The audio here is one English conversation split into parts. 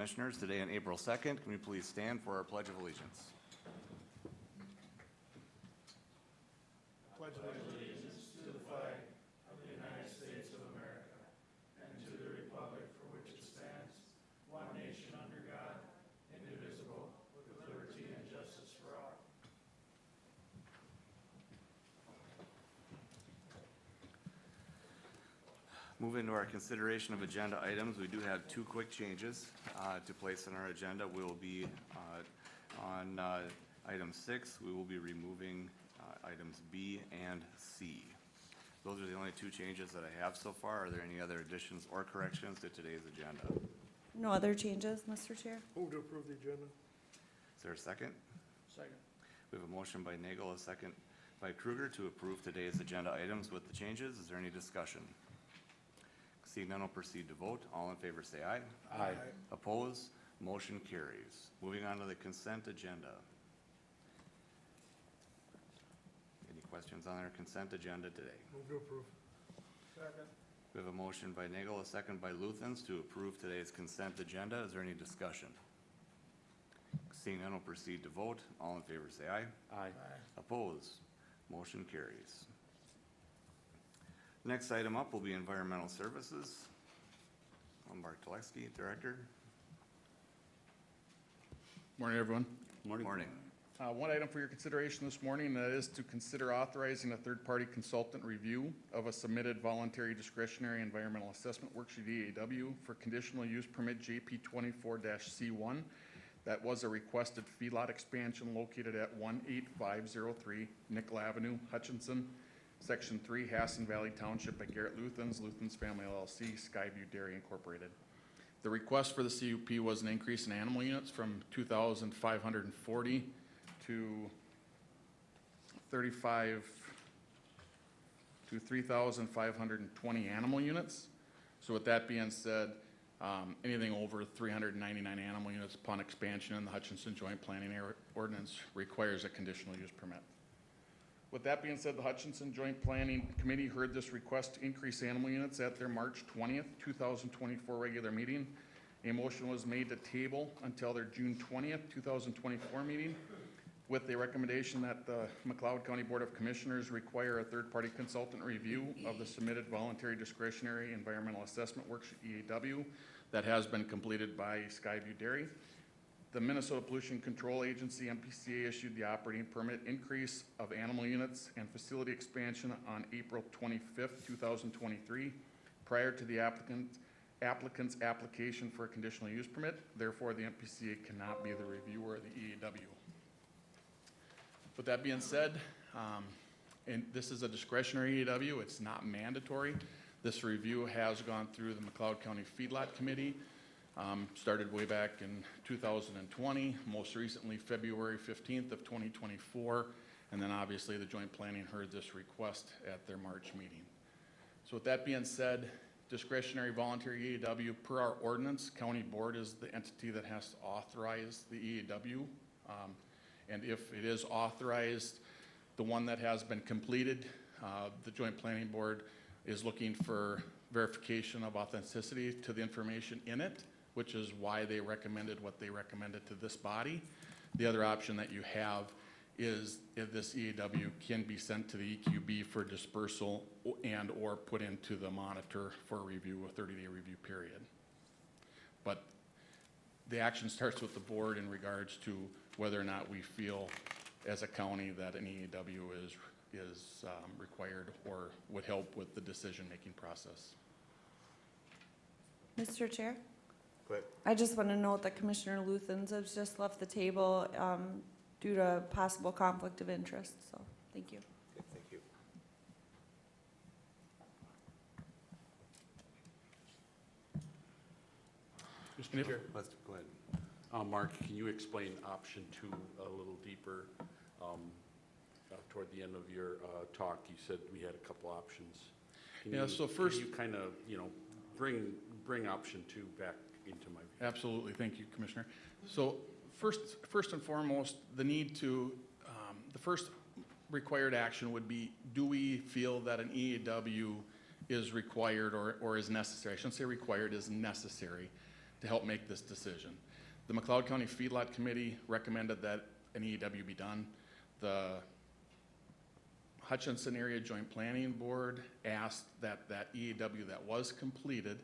Commissioners, today on April 2nd, can we please stand for our Pledge of Allegiance? Pledge allegiance to the flag of the United States of America and to the republic for which it stands, one nation under God, indivisible, with liberty and justice for all. Moving to our consideration of agenda items, we do have two quick changes to place on our agenda. We will be on item 6, we will be removing items B and C. Those are the only two changes that I have so far. Are there any other additions or corrections to today's agenda? No other changes, Mr. Chair? Move to approve the agenda. Is there a second? Second. We have a motion by Nagel, a second by Kruger to approve today's agenda items with the changes. Is there any discussion? Seeing none, will proceed to vote. All in favor say aye. Aye. Opposed? Motion carries. Moving on to the consent agenda. Any questions on our consent agenda today? Move to approve. Second. We have a motion by Nagel, a second by Luthens to approve today's consent agenda. Is there any discussion? Seeing none, will proceed to vote. All in favor say aye. Aye. Opposed? Motion carries. Next item up will be Environmental Services. Mark Teleski, Director. Morning, everyone. Morning. One item for your consideration this morning is to consider authorizing a third-party consultant review of a submitted voluntary discretionary environmental assessment worksheet EAW for conditional use permit JP 24-C1. That was a requested feedlot expansion located at 18503 Nickel Avenue, Hutchinson, Section 3, Hassan Valley Township by Garrett Luthens, Luthens Family LLC, Skyview Dairy Incorporated. The request for the CUP was an increase in animal units from 2,540 to 3,520 animal units. So with that being said, anything over 399 animal units upon expansion in the Hutchinson Joint Planning Ordinance requires a conditional use permit. With that being said, the Hutchinson Joint Planning Committee heard this request to increase animal units at their March 20th, 2024 regular meeting. A motion was made to table until their June 20th, 2024 meeting with the recommendation that the McLeod County Board of Commissioners require a third-party consultant review of the submitted voluntary discretionary environmental assessment worksheet EAW that has been completed by Skyview Dairy. The Minnesota Pollution Control Agency, MPCA, issued the operating permit increase of animal units and facility expansion on April 25th, 2023, prior to the applicant's application for a conditional use permit. Therefore, the MPCA cannot be the reviewer of the EAW. With that being said, and this is a discretionary EAW, it's not mandatory. This review has gone through the McLeod County Feedlot Committee. Started way back in 2020, most recently February 15th of 2024, and then obviously the Joint Planning heard this request at their March meeting. So with that being said, discretionary voluntary EAW, per our ordinance, County Board is the entity that has to authorize the EAW. And if it is authorized, the one that has been completed, the Joint Planning Board is looking for verification of authenticity to the information in it, which is why they recommended what they recommended to this body. The other option that you have is if this EAW can be sent to the EQB for dispersal and or put into the monitor for review, a 30-day review period. But the action starts with the board in regards to whether or not we feel as a county that an EAW is required or would help with the decision-making process. Mr. Chair? Go ahead. I just want to note that Commissioner Luthens has just left the table due to possible conflict of interest, so thank you. Okay, thank you. Mr. Chair. Let's go ahead. Mark, can you explain option 2 a little deeper? Toward the end of your talk, you said we had a couple options. So first, can you kind of, bring option 2 back into my view? Absolutely, thank you, Commissioner. So first and foremost, the need to, the first required action would be, do we feel that an EAW is required or is necessary? I shouldn't say required, is necessary. to help make this decision. The McLeod County Feedlot Committee recommended that an EAW be done. The Hutchinson Area Joint Planning Board asked that that EAW that was completed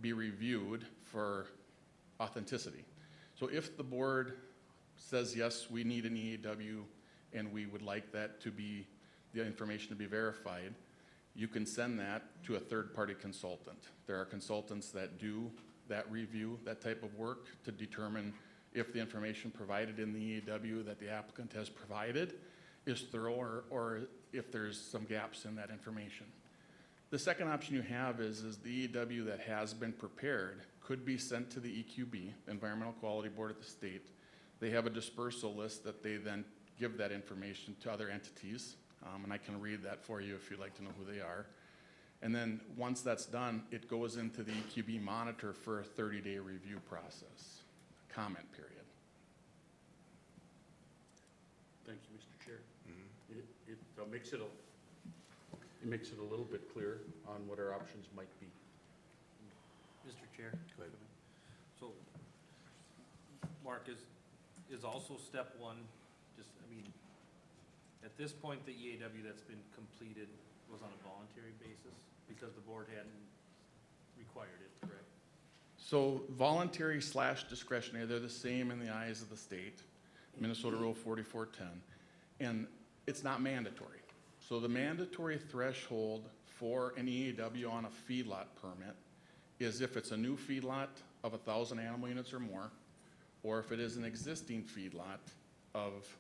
be reviewed for authenticity. So if the board says, yes, we need an EAW and we would like that to be, the information to be verified, you can send that to a third-party consultant. There are consultants that do that review, that type of work, to determine if the information provided in the EAW that the applicant has provided is thorough or if there's some gaps in that information. The second option you have is the EAW that has been prepared could be sent to the EQB, Environmental Quality Board at the state. They have a dispersal list that they then give that information to other entities, and I can read that for you if you'd like to know who they are. And then once that's done, it goes into the EQB monitor for a 30-day review process, comment period. Thank you, Mr. Chair. It makes it a little bit clearer on what our options might be. Mr. Chair? Go ahead. So, Mark, is also step one, just, I mean, at this point, the EAW that's been completed was on a voluntary basis because the board hadn't required it, correct? So voluntary / discretionary, they're the same in the eyes of the state, Minnesota Rule 4410, and it's not mandatory. So the mandatory threshold for an EAW on a feedlot permit is if it's a new feedlot of 1,000 animal units or more, or if it is an existing feedlot of,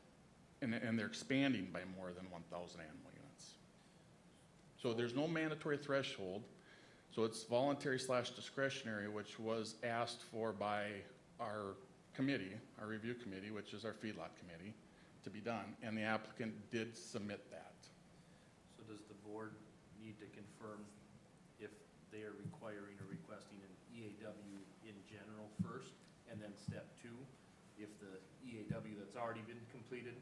and they're expanding by more than 1,000 animal units. So there's no mandatory threshold. So it's voluntary / discretionary, which was asked for by our committee, our review committee, which is our feedlot committee, to be done, and the applicant did submit that. So does the board need to confirm if they are requiring or requesting an EAW in general first, and then step two, if the EAW that's already been completed,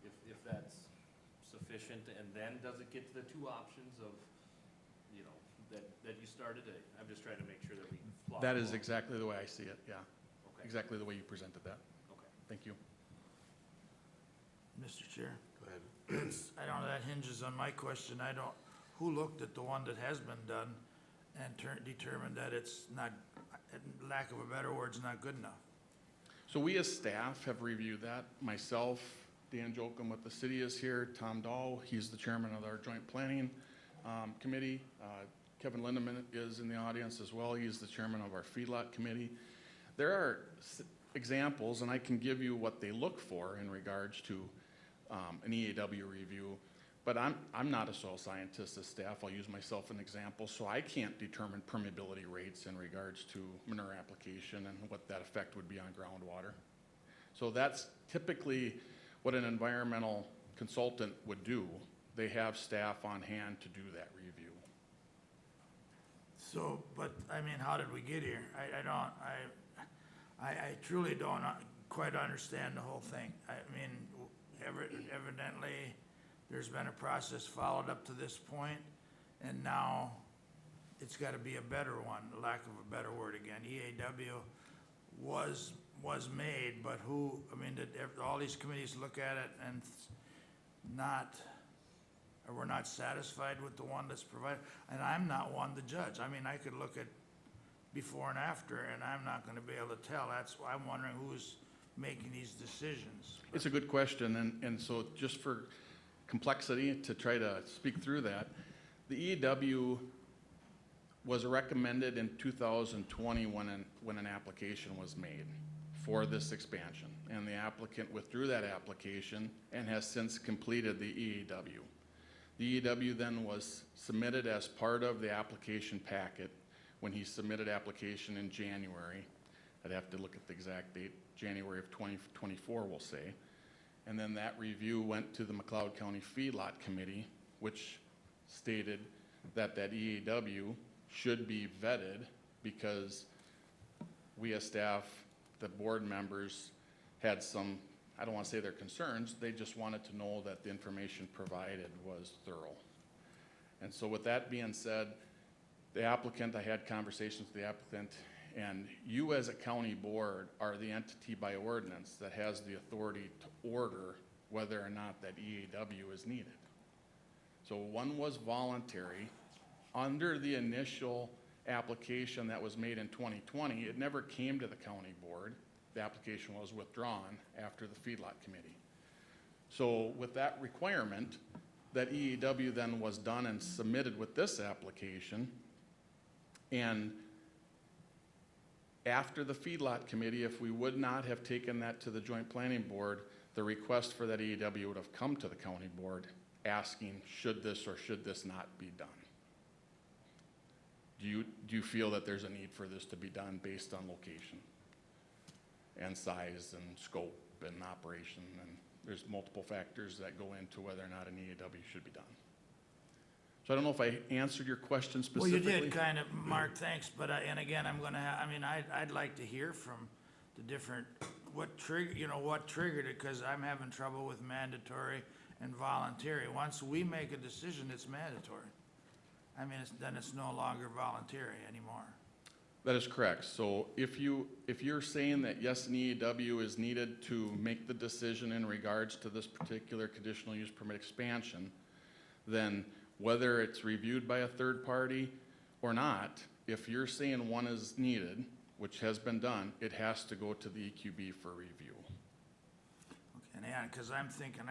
if that's sufficient, and then does it get to the two options of, you know, that you started? I'm just trying to make sure that we follow That is along. exactly the way I see it, yeah. Okay. Exactly the way you presented that. Okay. Thank you. Mr. Chair, Go ahead. I don't know, that hinges on my question. Who looked at the one that has been done and determined that it's not, lack of a better word, it's not good enough? So we as staff have reviewed that. Myself, Dan Jokum with the city is here, Tom Dahl, he's the chairman of our joint planning committee. Kevin Lindeman is in the audience as well. He's the chairman of our feedlot committee. There are examples, and I can give you what they look for in regards to an EAW review, but I'm not a soil scientist as staff. I'll use myself as an example, so I can't determine permeability rates in regards to manure application and what that effect would be on groundwater. So that's typically what an environmental consultant would do. They have staff on hand to do that review. So, but, I mean, how did we get here? I truly don't quite understand the whole thing. I mean, evidently, there's been a process followed up to this point, and now it's gotta be a better one, lack of a better word again. EAW was made, but who, I mean, did all these committees look at it and we're not satisfied with the one that's provided? And I'm not one to judge. I mean, I could look at before and after, and I'm not gonna be able to tell. That's why I'm wondering who's making these decisions. It's a good question, and so just for complexity, to try to speak through that, the EAW was recommended in 2020 when an application was made for this expansion, and the applicant withdrew that application and has since completed the EAW. The EAW then was submitted as part of the application packet when he submitted application in January. I'd have to look at the exact date, January of 2024, we'll say. And then that review went to the McLeod County Feedlot Committee, which stated that that EAW should be vetted because we as staff, the board members, had some, I don't want to say their concerns, they just wanted to know that the information provided was thorough. And so with that being said, the applicant, I had conversations with the applicant, And you as a county board are the entity by ordinance that has the authority to order whether or not that EAW is needed. So one was voluntary. Under the initial application that was made in 2020, it never came to the county board. The application was withdrawn after the feedlot committee. So with that requirement, that EAW then was done and submitted with this application. And after the feedlot committee, if we would not have taken that to the joint planning board, the request for that EAW would have come to the county board asking, should this or should this not be done? Do you feel that there's a need for this to be done based on location and size and scope and operation? And there's multiple factors that go into whether or not an EAW should be done. So I don't know if I answered your question Well, specifically. you did kind of, Mark, thanks, but, and again, I'm gonna I'd like to hear from the different, what triggered it, cause I'm having trouble with mandatory and voluntary. Once we make a decision, it's mandatory. Then it's no longer voluntary anymore. That is correct. So if you're saying that yes, an EAW is needed to make the decision in regards to this particular conditional use permit expansion, then whether it's reviewed by a third party or not, if you're saying one is needed, which has been done, it has to go to the EQB for review. Okay, yeah, cause I'm thinking,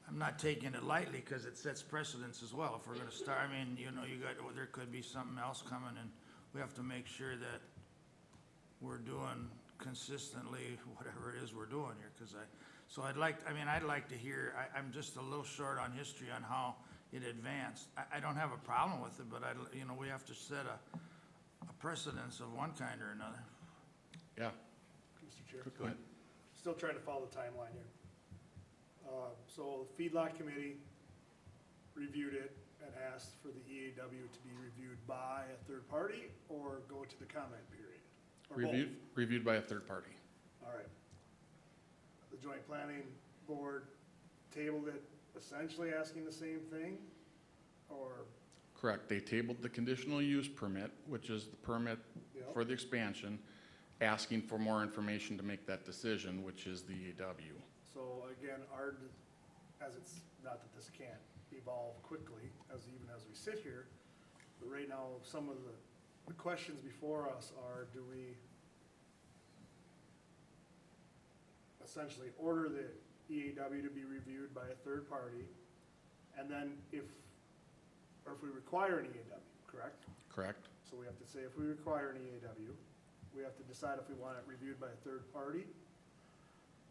I'm not taking it lightly, cause it sets precedence as well. If we're gonna start, there could be something else coming, and we have to make sure that we're doing consistently whatever it is we're doing here, I'd like to hear, I'm just a little short on history on how it advanced. I don't have a problem with it, but we have to set a precedence of one kind or another. Yeah, Mr. Chair. go ahead. Still trying to follow the timeline here. So the feedlot committee reviewed it and asked for the EAW to be reviewed by a third party or go to the comment period? Or both? Reviewed by a third party. All right. The joint planning board tabled it essentially asking the same thing, or? Correct. They tabled the conditional use permit, which is the permit Yep. for the expansion, asking for more information to make that decision, which is the EAW. So again, as it's, not that this can't evolve quickly, even as we sit here, but right now, some of the questions before us are, do we essentially order the EAW to be reviewed by a third party, and then if we require an EAW, correct? Correct? So we have to say if we require an EAW, we have to decide if we want it reviewed by a third party.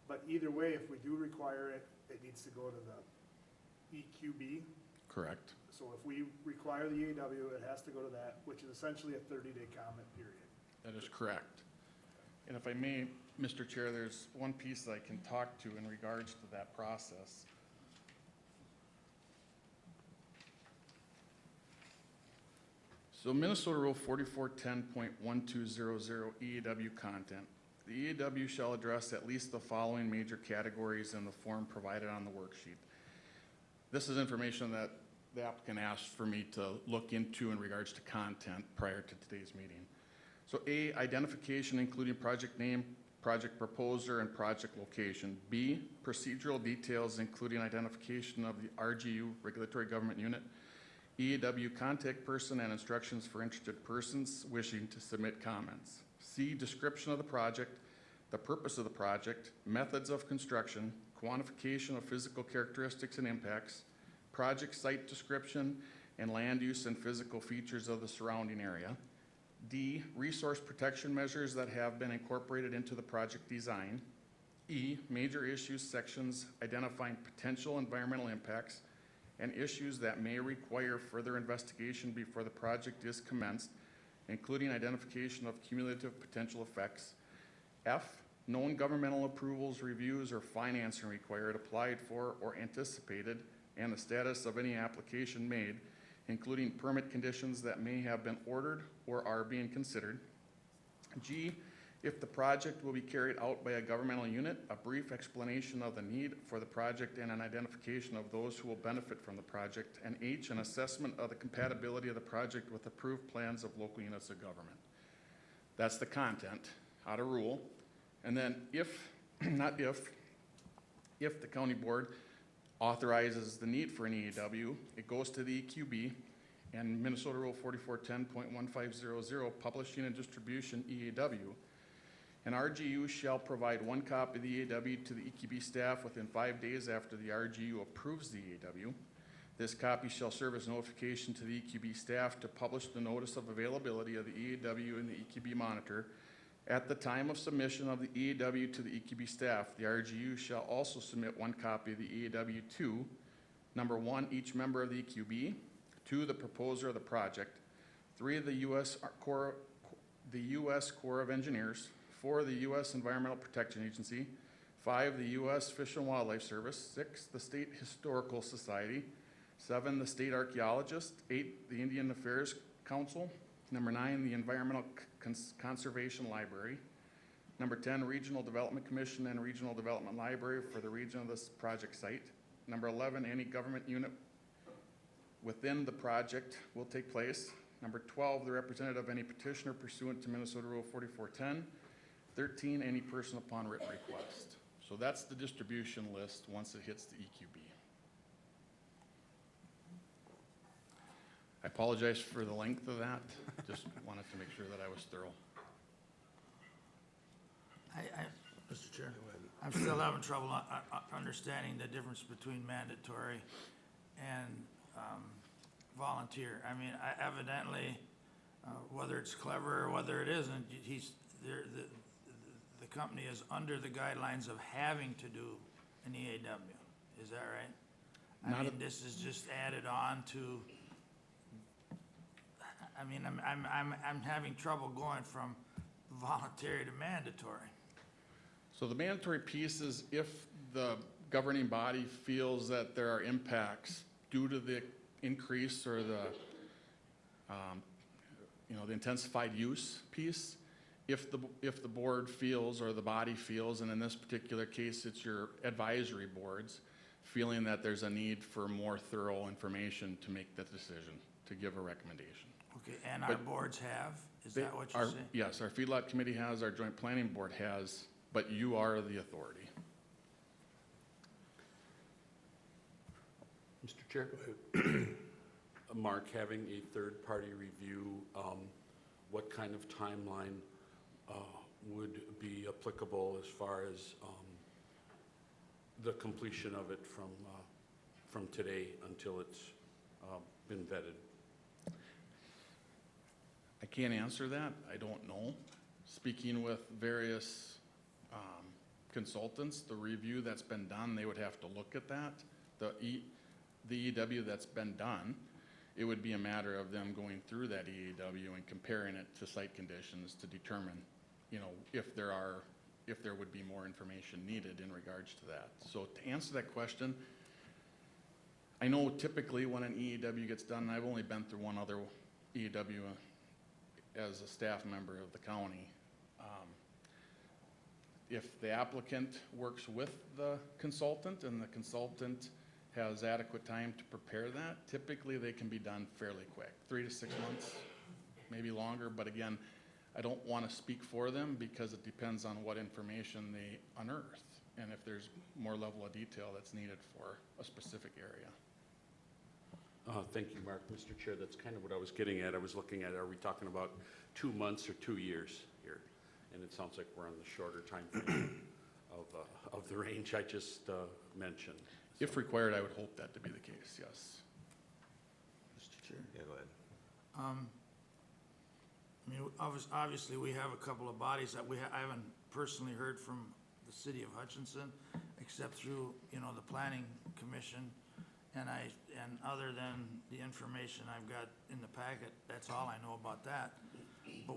But either way, if we do require it, it needs to go to the EQB. Correct. So if we require the EAW, it has to go to that, which is essentially a 30-day comment period. That is correct. And if I may, Mr. Chair, there's one piece that I can talk to in regards to that process. So Minnesota Rule 4410.1200 EAW content. The EAW shall address at least the following major categories in the form provided on the worksheet. This is information that the applicant asked for me to look into in regards to content prior to today's meeting. So A, identification including project name, project proposer, and project location. B, procedural details including identification of the RGU, Regulatory Government Unit, EAW contact person, and instructions for interested persons wishing to submit comments. C, description of the project, the purpose of the project, methods of construction, quantification of physical characteristics and impacts, project site description, and land use and physical features of the surrounding area. D, resource protection measures that have been incorporated into the project design. E, major issues sections identifying potential environmental impacts and issues that may require further investigation before the project is commenced, including identification of cumulative potential effects. F, known governmental approvals, reviews, or financing required, applied for, or anticipated, and the status of any application made, including permit conditions that may have been ordered or are being considered. G, if the project will be carried out by a governmental unit, a brief explanation of the need for the project and an identification of those who will benefit from the project. And H, an assessment of the compatibility of the project with approved plans of local units of government. That's the content, how to rule. And then if, not if the county board authorizes the need for an EAW, it goes to the EQB, and Minnesota Rule 4410.1500, publishing and distribution EAW. An RGU shall provide one copy of the EAW to the EQB staff within 5 days after the RGU approves the EAW. This copy shall serve as notification to the EQB staff to publish the notice of availability of the EAW in the EQB monitor. At the time of submission of the EAW to the EQB staff, the RGU shall also submit one copy of the EAW to, number 1, each member of the EQB, 2, the proposer of the project, 3, the U.S. Corps of Engineers, 4, the U.S. Environmental Protection Agency, 5, the U.S. Fish and Wildlife Service, 6, the State Historical Society, 7, the State Archaeologist, 8, the Indian Affairs Council, number 9, the Environmental Conservation Library, number 10, Regional Development Commission and Regional Development Library for the region of this project site, number 11, any government unit within the project will take place, number 12, the representative of any petitioner pursuant to Minnesota Rule 4410, 13, any person upon written request. So that's the distribution list once it hits the EQB. I apologize for the length of that. Just wanted to make sure that I was thorough. Mr. Chair, I'm still having trouble understanding the difference between mandatory and volunteer. I mean, evidently, whether it's clever or whether it isn't, the company is under the guidelines of having to do an EAW. Is that right? I mean, this is just added on to. I mean, I'm having trouble going from voluntary to mandatory. So the mandatory piece is if the governing body feels that there are impacts due to the increase or the, the intensified use piece, if the board feels or the body feels, and in this particular case, it's your advisory boards, feeling that there's a need for more thorough information to make that decision, to give a recommendation. Okay, and our boards have? Is that what you're saying? Yes, our feedlot committee has, our joint planning board has, but you are the authority. Mr. Chair? Mark, having a third-party review, what kind of timeline would be applicable as far as the completion of it from today until it's been vetted? I can't answer that. I don't know. Speaking with various consultants, the review that's been done, they would have to look at that. The EAW that's been done, it would be a matter of them going through that EAW and comparing it to site conditions to determine, if there would be more information needed in regards to that. So to answer that question, I know typically when an EAW gets done, I've only been through one other EAW as a staff member of the county. If the applicant works with the consultant and the consultant has adequate time to prepare that, typically they can be done fairly quick, 3 to 6 months, maybe longer. But again, I don't want to speak for them because it depends on what information they unearth and if there's more level of detail that's needed for a specific area. Thank you, Mark. Mr. Chair, that's kind of what I was getting at. I was looking at, are we talking about 2 months or 2 years here? And it sounds like we're on the shorter time frame of the range I just mentioned. If required, I would hope that to be the case, yes. Mr. Chair? Yeah, go ahead. I mean, obviously, we have a couple of bodies that I haven't personally heard from the city of Hutchinson, except through, the planning commission. And other than the information I've got in the packet, that's all I know about that. But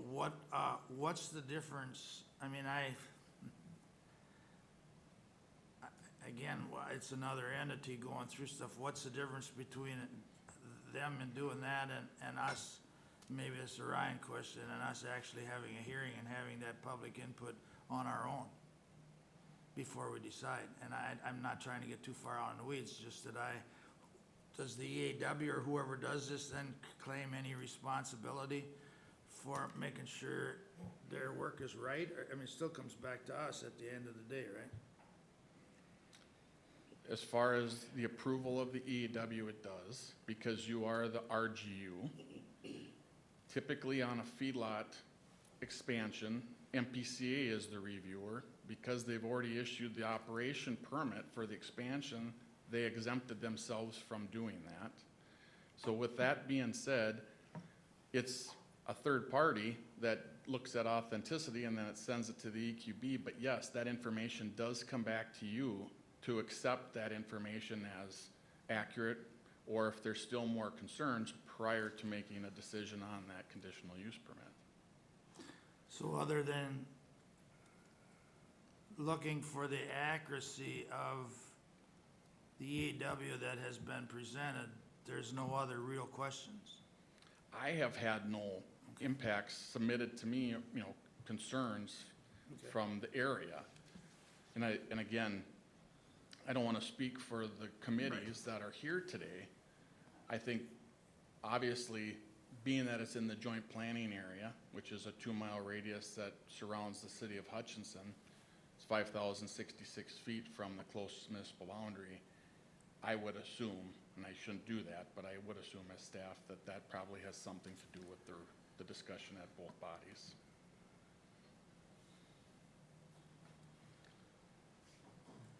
what's the difference? I mean, again, it's another entity going through stuff. What's the difference between them and doing that and us? Maybe it's a Ryan question, and us actually having a hearing and having that public input on our own before we decide. And I'm not trying to get too far out in the weeds, just that does the EAW or whoever does this then claim any responsibility for making sure their work is right? Or, I mean, it still comes back to us at the end of the day, right? As far as the approval of the EAW, it does, because you are the RGU. Typically on a feedlot expansion, MPCA is the reviewer. Because they've already issued the operation permit for the expansion, they exempted themselves from doing that. So with that being said, it's a third party that looks at authenticity and then it sends it to the EQB. But yes, that information does come back to you to accept that information as accurate, or if there's still more concerns prior to making a decision on that conditional use permit. So other than looking for the accuracy of the EAW that has been presented, there's no other real questions? I have had no impacts submitted to me, concerns from the area. And again, I don't want to speak for the committees that are here today. I think, obviously, being that it's in the joint planning area, which is a 2-mile radius that surrounds the city of Hutchinson, it's 5,066 feet from the closest municipal boundary. I would assume, and I shouldn't do that, but I would assume as staff that that probably has something to do with the discussion at both bodies.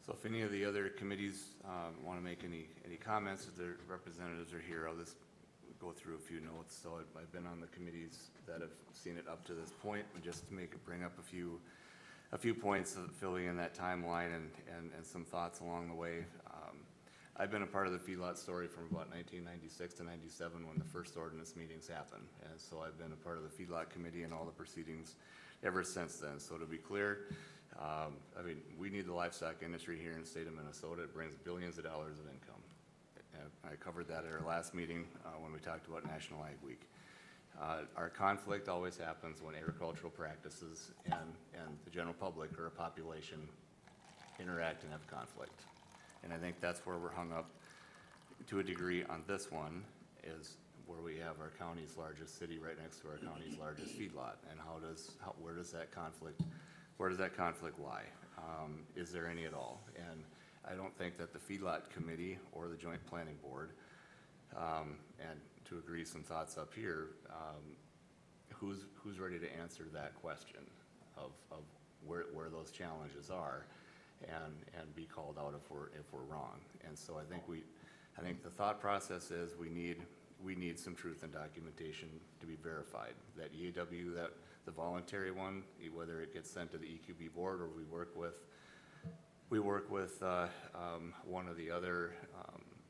So if any of the other committees want to make any comments, if their representatives are here, I'll just go through a few notes. So I've been on the committees that have seen it up to this point, and just to bring up a few points of filling in that timeline and some thoughts along the way. I've been a part of the feedlot story from about 1996 to 97 when the first ordinance meetings happened. And so I've been a part of the feedlot committee and all the proceedings ever since then. So to be clear, we need the livestock industry here in the state of Minnesota. It brings billions of dollars of income. And I covered that at our last meeting when we talked about National Ag Week. Our conflict always happens when agricultural practices and the general public or a population interact and have conflict. And I think that's where we're hung up to a degree on this one, is where we have our county's largest city right next to our county's largest feedlot. And where does that conflict lie? Is there any at all? And I don't think that the feedlot committee or the joint planning board, and to agree some thoughts up here, who's ready to answer that question of where those challenges are and be called out if we're wrong. And so I think the thought process is we need some truth and documentation to be verified. That EAW, that the voluntary one, whether it gets sent to the EQB board or we work with one of the other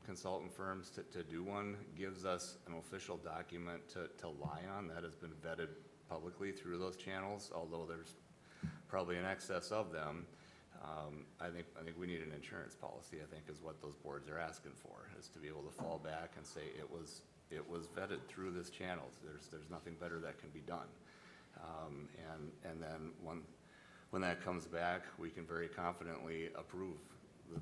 consultant firms to do one, gives us an official document to lie on that has been vetted publicly through those channels, although there's probably an excess of them. I think we need an insurance policy, I think, is what those boards are asking for, is to be able to fall back and say it was vetted through this channel. There's nothing better that can be done. And then when that comes back, we can very confidently approve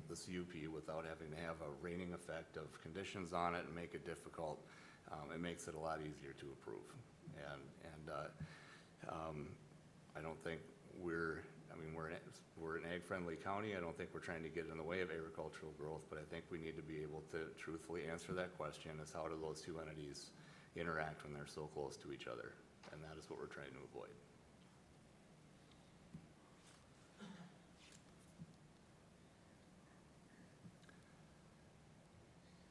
the CUP without having to have a reining effect of conditions on it and make it difficult. It makes it a lot easier to approve. I don't think we're an ag-friendly county. I don't think we're trying to get in the way of agricultural growth, but I think we need to be able to truthfully answer that question, is how do those two entities interact when they're so close to each other? And that is what we're trying to avoid.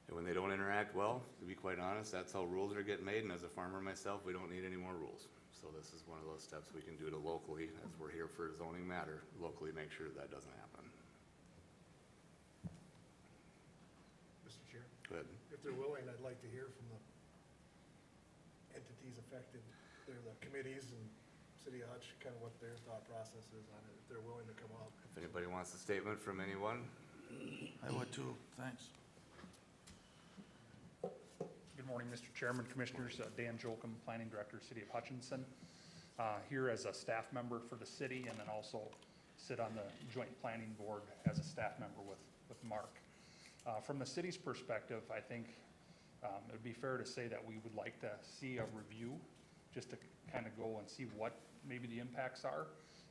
And when they don't interact well, to be quite honest, that's how rules are getting made, and as a farmer myself, we don't need any more rules. So this is one of those steps we can do to locally, as we're here for a zoning matter, locally make sure that doesn't happen. Mr. Chair, Go ahead. if they're willing, I'd like to hear from the entities affected, they're the committees and City of Hutch, kind of what their thought process is on it, if they're willing to come up. If anybody wants a statement from anyone? I would too, thanks. Good morning, Mr. Chairman, Commissioners. Dan Jolkum, Planning Director, City of Hutchinson. Here as a staff member for the city, and then also sit on the Joint Planning Board as a staff member with Mark. From the city's perspective, I think it would be fair to say that we would like to see a review, just to kind of go and see what maybe the impacts are.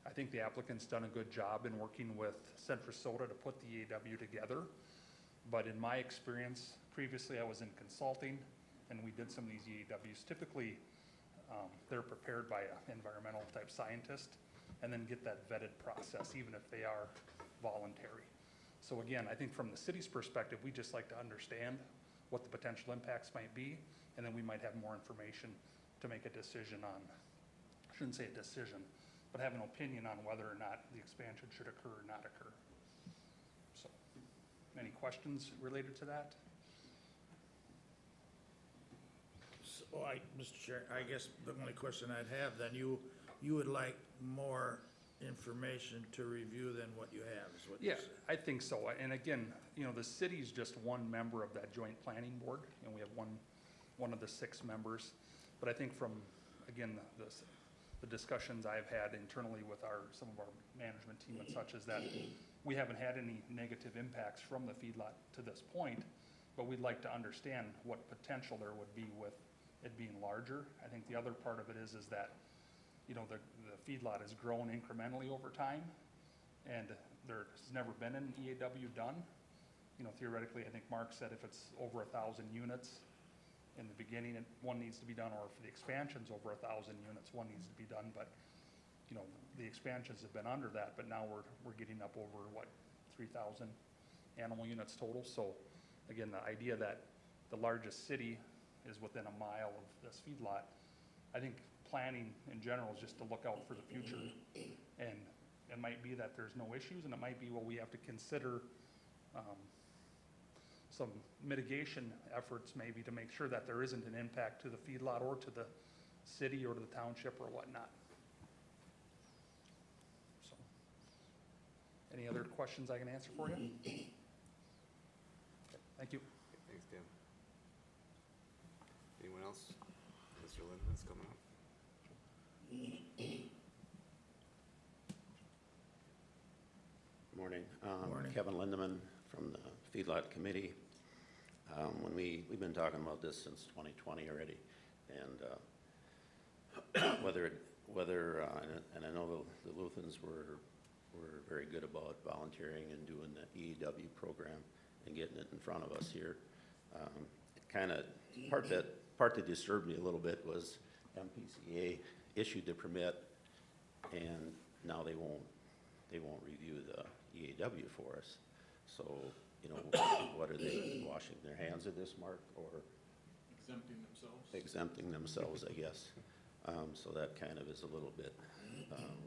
I think the applicant's done a good job in working with Centrisota to put the EAW together. But in my experience, previously I was in consulting and we did some of these EAWs. Typically, they're prepared by an environmental type scientist and then get that vetted process, even if they are voluntary. So again, I think from the city's perspective, we just like to understand what the potential impacts might be, and then we might have more information to make a decision on, I shouldn't say a decision, but have an opinion on whether or not the expansion should occur or not occur. So, any questions related to that? So Mr. Chair, I guess the only question I'd have, then you would like more information to review than what you have, is what you're Yeah, saying? I think so. And again, you know, the city's just one member of that joint planning board, and we have one of the 6 members. But I think from, again, the discussions I've had internally with some of our management team and such is that we haven't had any negative impacts from the feedlot to this point, but we'd like to understand what potential there would be with it being larger. I think the other part of it is that, you know, the feedlot has grown incrementally over time, and there's never been an EAW done. You know, theoretically, I think Mark said if it's over 1,000 units in the beginning, one needs to be done, or if the expansion's over 1,000 units, one needs to be done. But, you know, the expansions have been under that, but now we're getting up over, what, 3,000 animal units total. So again, the idea that the largest city is within a mile of this feedlot, I think planning in general is just to look out for the future. And it might be that there's no issues, and it might be, well, we have to consider some mitigation efforts maybe to make sure that there isn't an impact to the feedlot or to the city or to the township or whatnot. So, any other questions I can answer for you? Okay, thank you. Thanks, Dan. Anyone else? Mr. Linden's coming up. Morning. Morning. Kevin Lindeman from the Feedlot Committee. When we've been talking about this since 2020 already, and and I know the Luthans were very good about volunteering and doing the EEW program and getting it in front of us here. It kind of, part that disturbed me a little bit was MPCA issued the permit, and now they won't review the EAW for us. So, you know, what are they, washing their hands of this, Mark, or? Exempting themselves, I guess. So that kind of is a little bit,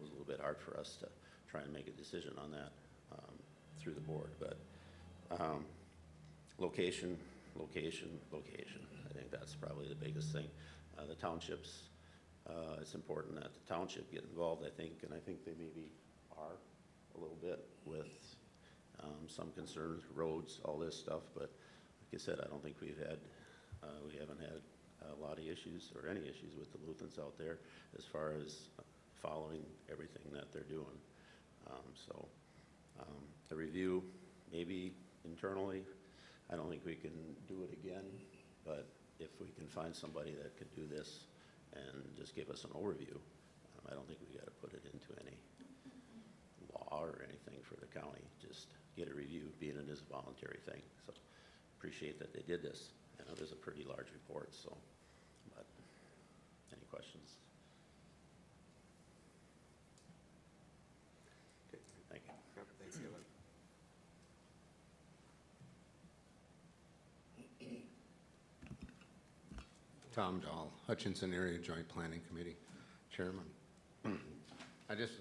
was a little bit hard for us to try and make a decision on that through the board. But location. I think that's probably the biggest thing. The townships, it's important that the township get involved, I think, and I think they maybe are a little bit with some concerns, roads, all this stuff. But like I said, I don't think we haven't had a lot of issues or any issues with the Luthans out there as far as following everything that they're doing. The review, maybe internally, I don't think we can do it again, but if we can find somebody that could do this and just give us an overview, I don't think we got to put it into any law or anything for the county. Just get a review, being it is a voluntary thing. So appreciate that they did this. I know there's a pretty large report, so, but any questions? Okay. Thank you. Yep, thanks, Kevin. Tom Dahl, Hutchinson Area Joint Planning Committee Chairman. I just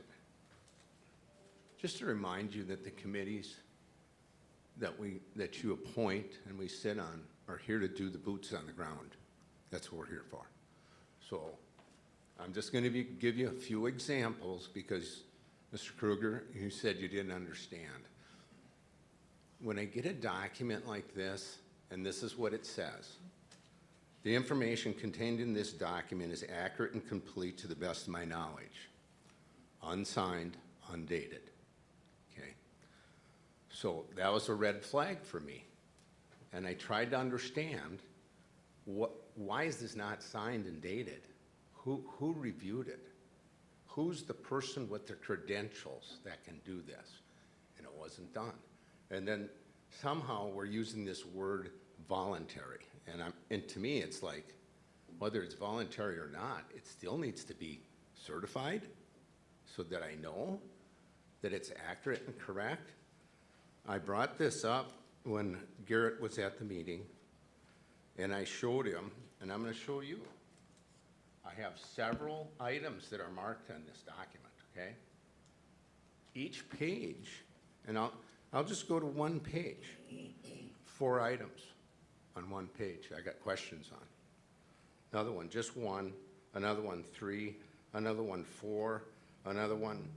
to remind you that the committees that you appoint and we sit on are here to do the boots on the ground. That's what we're here for. So I'm just going to give you a few examples because, Mr. Kruger, you said you didn't understand. When I get a document like this, and this is what it says, the information contained in this document is accurate and complete to the best of my knowledge. Unsigned, undated. Okay? So that was a red flag for me. And I tried to understand why is this not signed and dated? Who reviewed it? Who's the person with the credentials that can do this? And it wasn't done. And then somehow we're using this word voluntary. And to me, it's like, whether it's voluntary or not, it still needs to be certified so that I know that it's accurate and correct. I brought this up when Garrett was at the meeting, and I showed him, and I'm going to show you. I have several items that are marked on this document, okay? Each page, and I'll just go to one page. 4 items on one page I got questions on. Another one, just 1, another one 3, another one 4, another one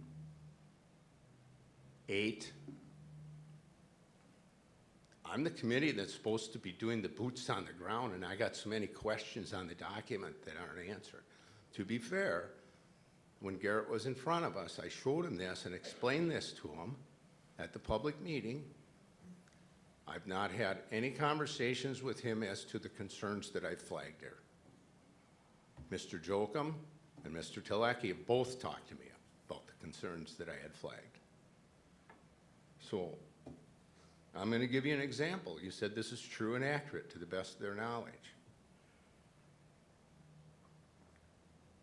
8. I'm the committee that's supposed to be doing the boots on the ground, and I got so many questions on the document that aren't answered. To be fair, when Garrett was in front of us, I showed him this and explained this to him at the public meeting. I've not had any conversations with him as to the concerns that I flagged there. Mr. Jocham and Mr. Telecki have both talked to me about the concerns that I had flagged. So I'm going to give you an example. You said this is true and accurate to the best of their knowledge.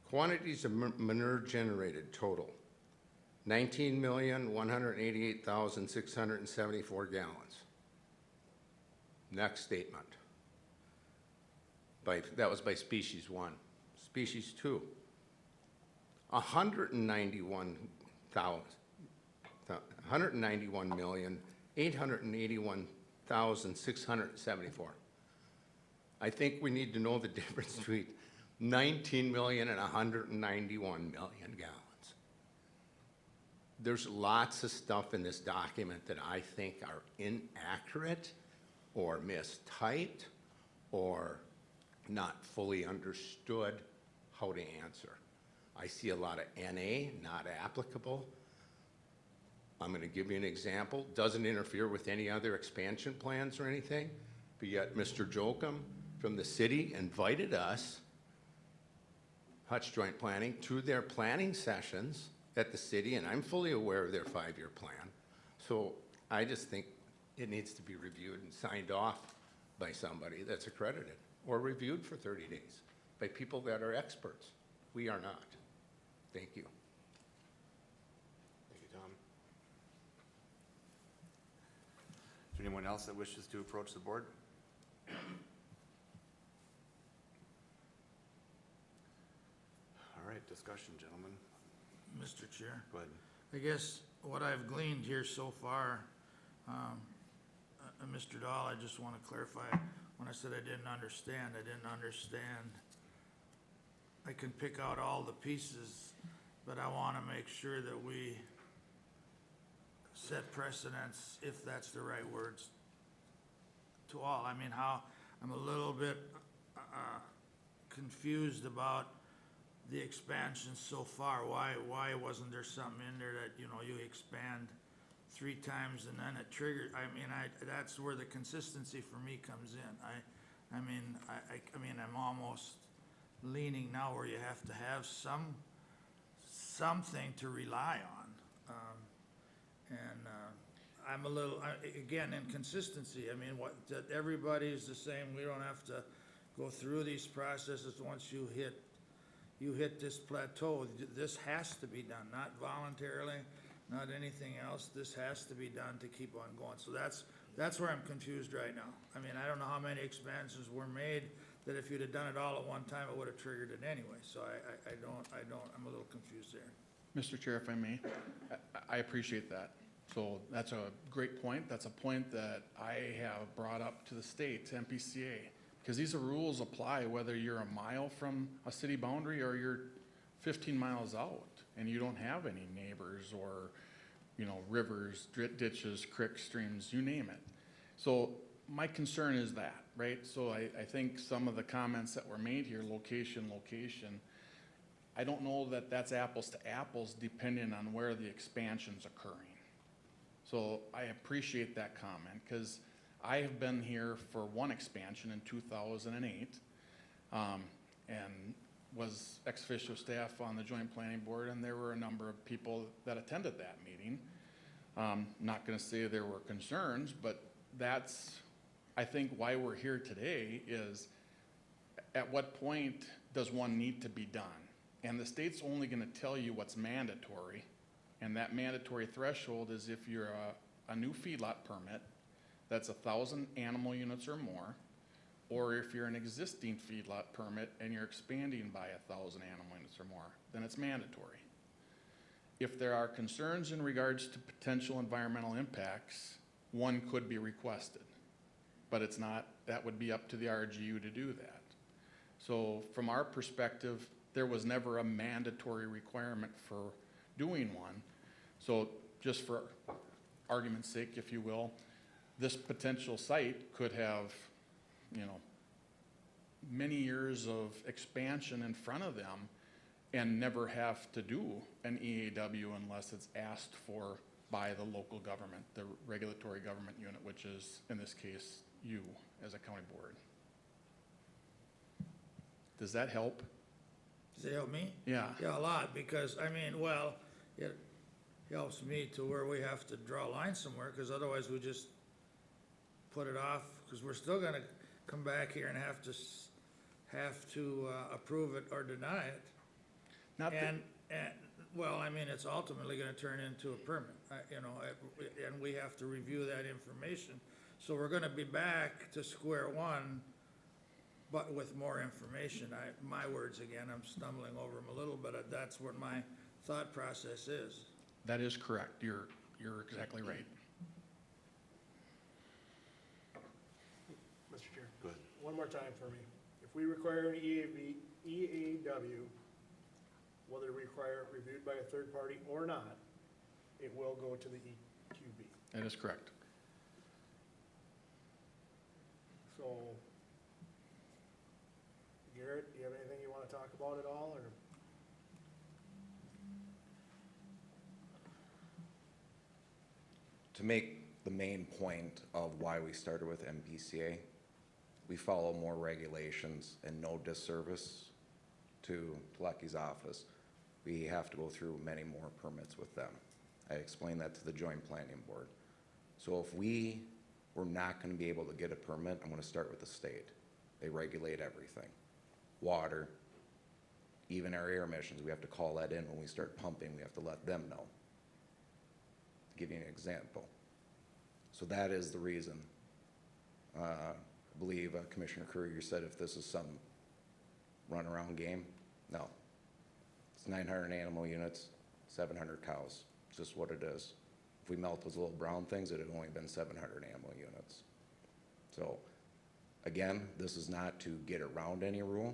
Quantities of manure generated total, 19,188,674 gallons. Next statement. That was by species 1. Species 2, 191,881,674. I think we need to know the difference between 19 million and 191 million gallons. There's lots of stuff in this document that I think are inaccurate or mistyped or not fully understood how to answer. I see a lot of NA, not applicable. I'm going to give you an example. Doesn't interfere with any other expansion plans or anything, but yet Mr. Jocham from the city invited us, Hutch Joint Planning, to their planning sessions at the city, and I'm fully aware of their 5-year plan. So I just think it needs to be reviewed and signed off by somebody that's accredited, or reviewed for 30 days by people that are experts. We are not. Thank you. Thank you, Tom. Is there anyone else that wishes to approach the board? All right, discussion, gentlemen. Mr. Chair, Go ahead. I guess what I've gleaned here so far, Mr. Dahl, I just want to clarify, when I said I didn't understand, I can pick out all the pieces, but I want to make sure that we set precedents, if that's the right words, to all. I mean, I'm a little bit confused about the expansion so far. Why wasn't there something in there that, you expand 3 times and then it triggers? I mean, that's where the consistency for me comes in. I mean, I'm almost leaning now where you have to have something to rely on. I'm a little, again, inconsistency. I mean, that everybody's the same. We don't have to go through these processes. Once you hit this plateau, this has to be done, not voluntarily, not anything else. This has to be done to keep on going. So that's where I'm confused right now. I mean, I don't know how many expansions were made that if you'd have done it all at one time, it would have triggered it anyway. So I'm a little confused there. Mr. Chair, if I may, I appreciate that. So that's a great point. That's a point that I have brought up to the state, to MPCA, because these rules apply whether you're a mile from a city boundary or you're 15 miles out and you don't have any neighbors or, rivers, ditches, creeks, streams, you name it. So my concern is that, right? So I think some of the comments that were made here, location, I don't know that that's apples to apples depending on where the expansion's occurring. So I appreciate that comment because I have been here for one expansion in 2008, and was ex officio staff on the Joint Planning Board, and there were a number of people that attended that meeting. Not gonna say there were concerns, but that's, I think, why we're here today is, at what point does one need to be done? And the state's only gonna tell you what's mandatory, and that mandatory threshold is if you're a new feedlot permit, that's 1,000 animal units or more, or if you're an existing feedlot permit and you're expanding by 1,000 animal units or more, then it's mandatory. If there are concerns in regards to potential environmental impacts, one could be requested, but it's not, that would be up to the RGU to do that. So from our perspective, there was never a mandatory requirement for doing one. So just for argument's sake, if you will, this potential site could have, you know, many years of expansion in front of them and never have to do an EAW unless it's asked for by the local government, the regulatory government unit, which is, in this case, you as a county board. Does that help? Does it help me? Yeah. Yeah, a lot, because, I mean, well, it helps me to where we have to draw a line somewhere, because otherwise we just put it off, because we're still gonna come back here and have to approve it or deny it. Not that, And, well, I mean, it's ultimately gonna turn into a permit, you know, and we have to review that information. So we're gonna be back to square one, but with more information. My words again, I'm stumbling over them a little, but that's what my thought process is. that is correct. You're exactly right. Mr. Chair. Go ahead. One more time for me. If we require an EAW, whether we require it reviewed by a third party or not, it will go to the EQB. That is correct. So, Garrett, do you have anything you want to talk about at all, or? To make the main point of why we started with MPCA, we follow more regulations and no disservice to Lucky's office. We have to go through many more permits with them. I explained that to the Joint Planning Board. So if we were not gonna be able to get a permit, I'm gonna start with the state. They regulate everything. Water, even our air emissions, we have to call that in when we start pumping, we have to let them know. To give you an example. So that is the reason. I believe Commissioner Kruger said if this is some runaround game, no. It's 900 animal units, 700 cows, it's just what it is. If we melt those little brown things, it had only been 700 animal units. So, again, this is not to get around any rule.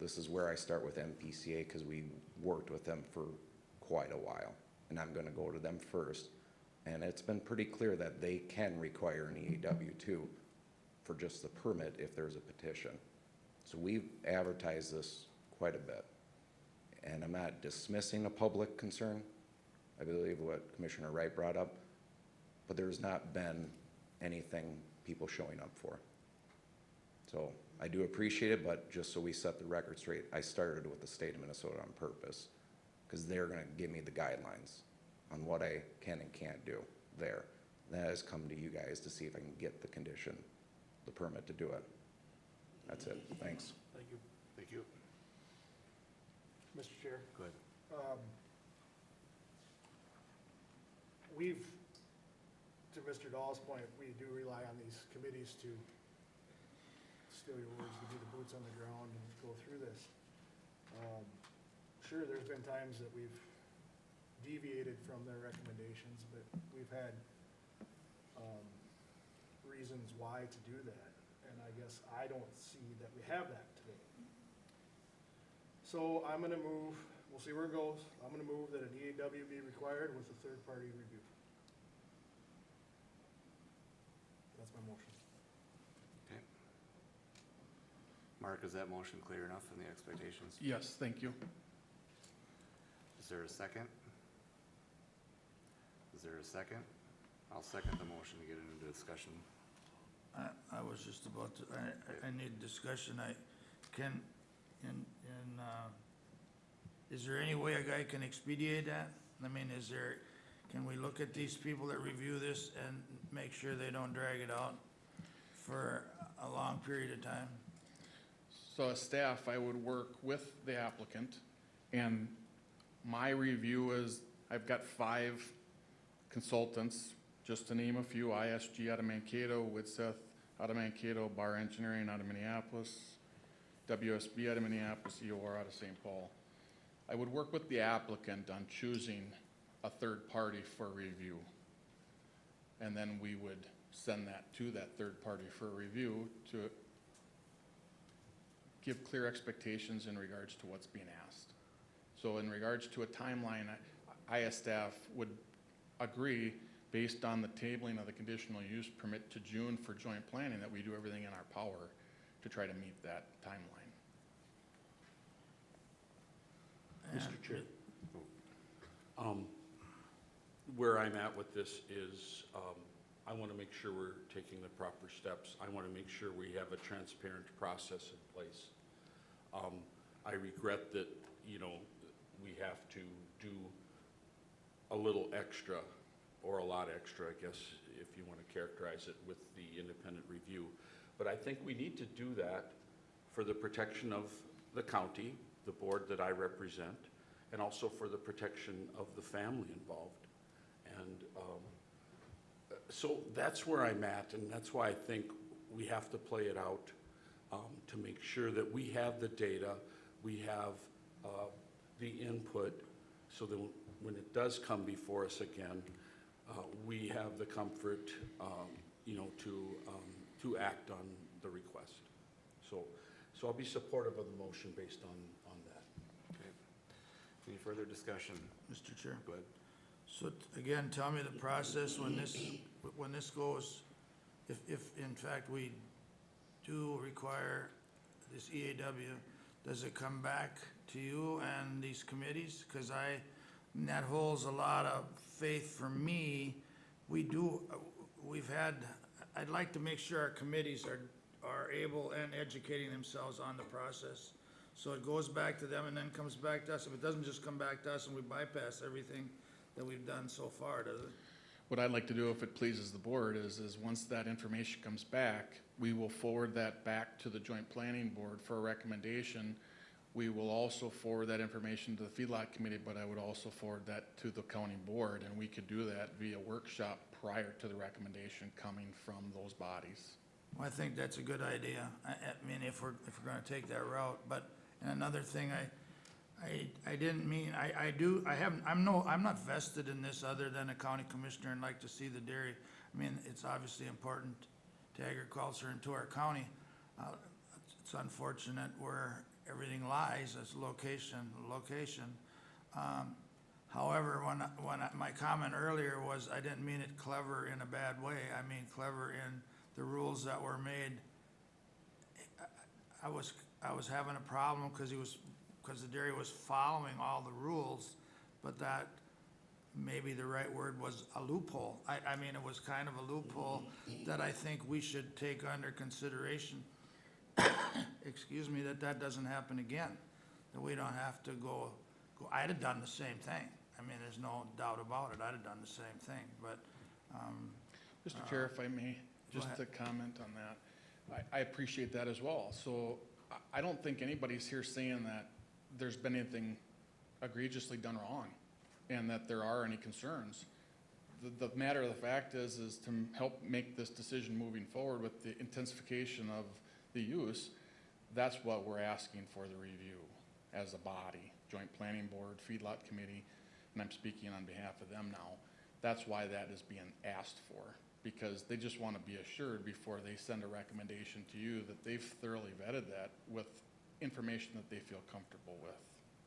This is where I start with MPCA because we worked with them for quite a while. And I'm gonna go to them first. And it's been pretty clear that they can require an EAW too for just the permit if there's a petition. So we've advertised this quite a bit. And I'm not dismissing a public concern. I believe what Commissioner Wright brought up, but there's not been anything people showing up for. So I do appreciate it, but just so we set the record straight, I started with the state of Minnesota on purpose because they're gonna give me the guidelines on what I can and can't do there. That has come to you guys to see if I can get the condition, the permit to do it. That's it, thanks. Thank you. Thank you. Mr. Chair. Go ahead. We've, to Mr. Dahl's point, we do rely on these committees to, steal your words, to be the boots on the ground and go through this. Sure, there's been times that we've deviated from their recommendations, but we've had reasons why to do that. And I guess I don't see that we have that today. So I'm gonna move, we'll see where it goes. I'm gonna move that an EAW be required with a third-party review. That's my motion. Okay. Mark, is that motion clear enough in the expectations? Yes, thank you. Is there a second? Is there a second? I'll second the motion to get into discussion. I was just about to, I need discussion, is there any way a guy can expedite that? I mean, can we look at these people that review this and make sure they don't drag it out for a long period of time? So as staff, I would work with the applicant, and my review is, I've got 5 consultants, just to name a few: ISG out of Mankato, Widseth out of Mankato, Bar Engineering out of Minneapolis, WSB out of Minneapolis, EOR out of St. Paul. I would work with the applicant on choosing a third party for review. And then we would send that to that third party for review to give clear expectations in regards to what's being asked. So in regards to a timeline, I as staff would agree, based on the tabling of the conditional use permit to June for joint planning, that we do everything in our power to try to meet that timeline. Mr. Chair. Where I'm at with this is, I want to make sure we're taking the proper steps. I want to make sure we have a transparent process in place. I regret that, we have to do a little extra, or a lot extra, I guess, if you want to characterize it, with the independent review. But I think we need to do that for the protection of the county, the board that I represent, and also for the protection of the family involved. And so that's where I'm at, and that's why I think we have to play it out to make sure that we have the data, we have the input, so that when it does come before us again, we have the comfort, to act on the request. So I'll be supportive of the motion based on that. Okay. Any further discussion? Mr. Chair? Go ahead. So again, tell me the process when this goes, if in fact we do require this EAW, does it come back to you and these committees? Because that holds a lot of faith for me. I'd like to make sure our committees are able and educating themselves on the process. So it goes back to them and then comes back to us. If it doesn't just come back to us and we bypass everything that we've done so far, does it? What I'd like to do, if it pleases the board, is once that information comes back, we will forward that back to the Joint Planning Board for a recommendation. We will also forward that information to the Feedlot Committee, but I would also forward that to the county board, and we could do that via workshop prior to the recommendation coming from those bodies. Well, I think that's a good idea. I mean, if we're gonna take that route, but, and another thing, I didn't mean, I'm not vested in this other than a county commissioner and like to see the dairy. I mean, it's obviously important to agriculture and to our county. It's unfortunate where everything lies as location. However, when my comment earlier was, I didn't mean it clever in a bad way. I mean clever in the rules that were made. I was having a problem because the dairy was following all the rules, but that maybe the right word was a loophole. I mean, it was kind of a loophole that I think we should take under consideration. Excuse me, that doesn't happen again, that we don't have to go, I'd have done the same thing. I mean, there's no doubt about it, I'd have done the same thing, but, Mr. Chair, if I may, just to comment on that. I appreciate that as well. So I don't think anybody's here saying that there's been anything egregiously done wrong and that there are any concerns. The matter of the fact is to help make this decision moving forward with the intensification of the use. That's what we're asking for the review as a body, Joint Planning Board, Feedlot Committee, and I'm speaking on behalf of them now. That's why that is being asked for, because they just want to be assured before they send a recommendation to you that they've thoroughly vetted that with information that they feel comfortable with.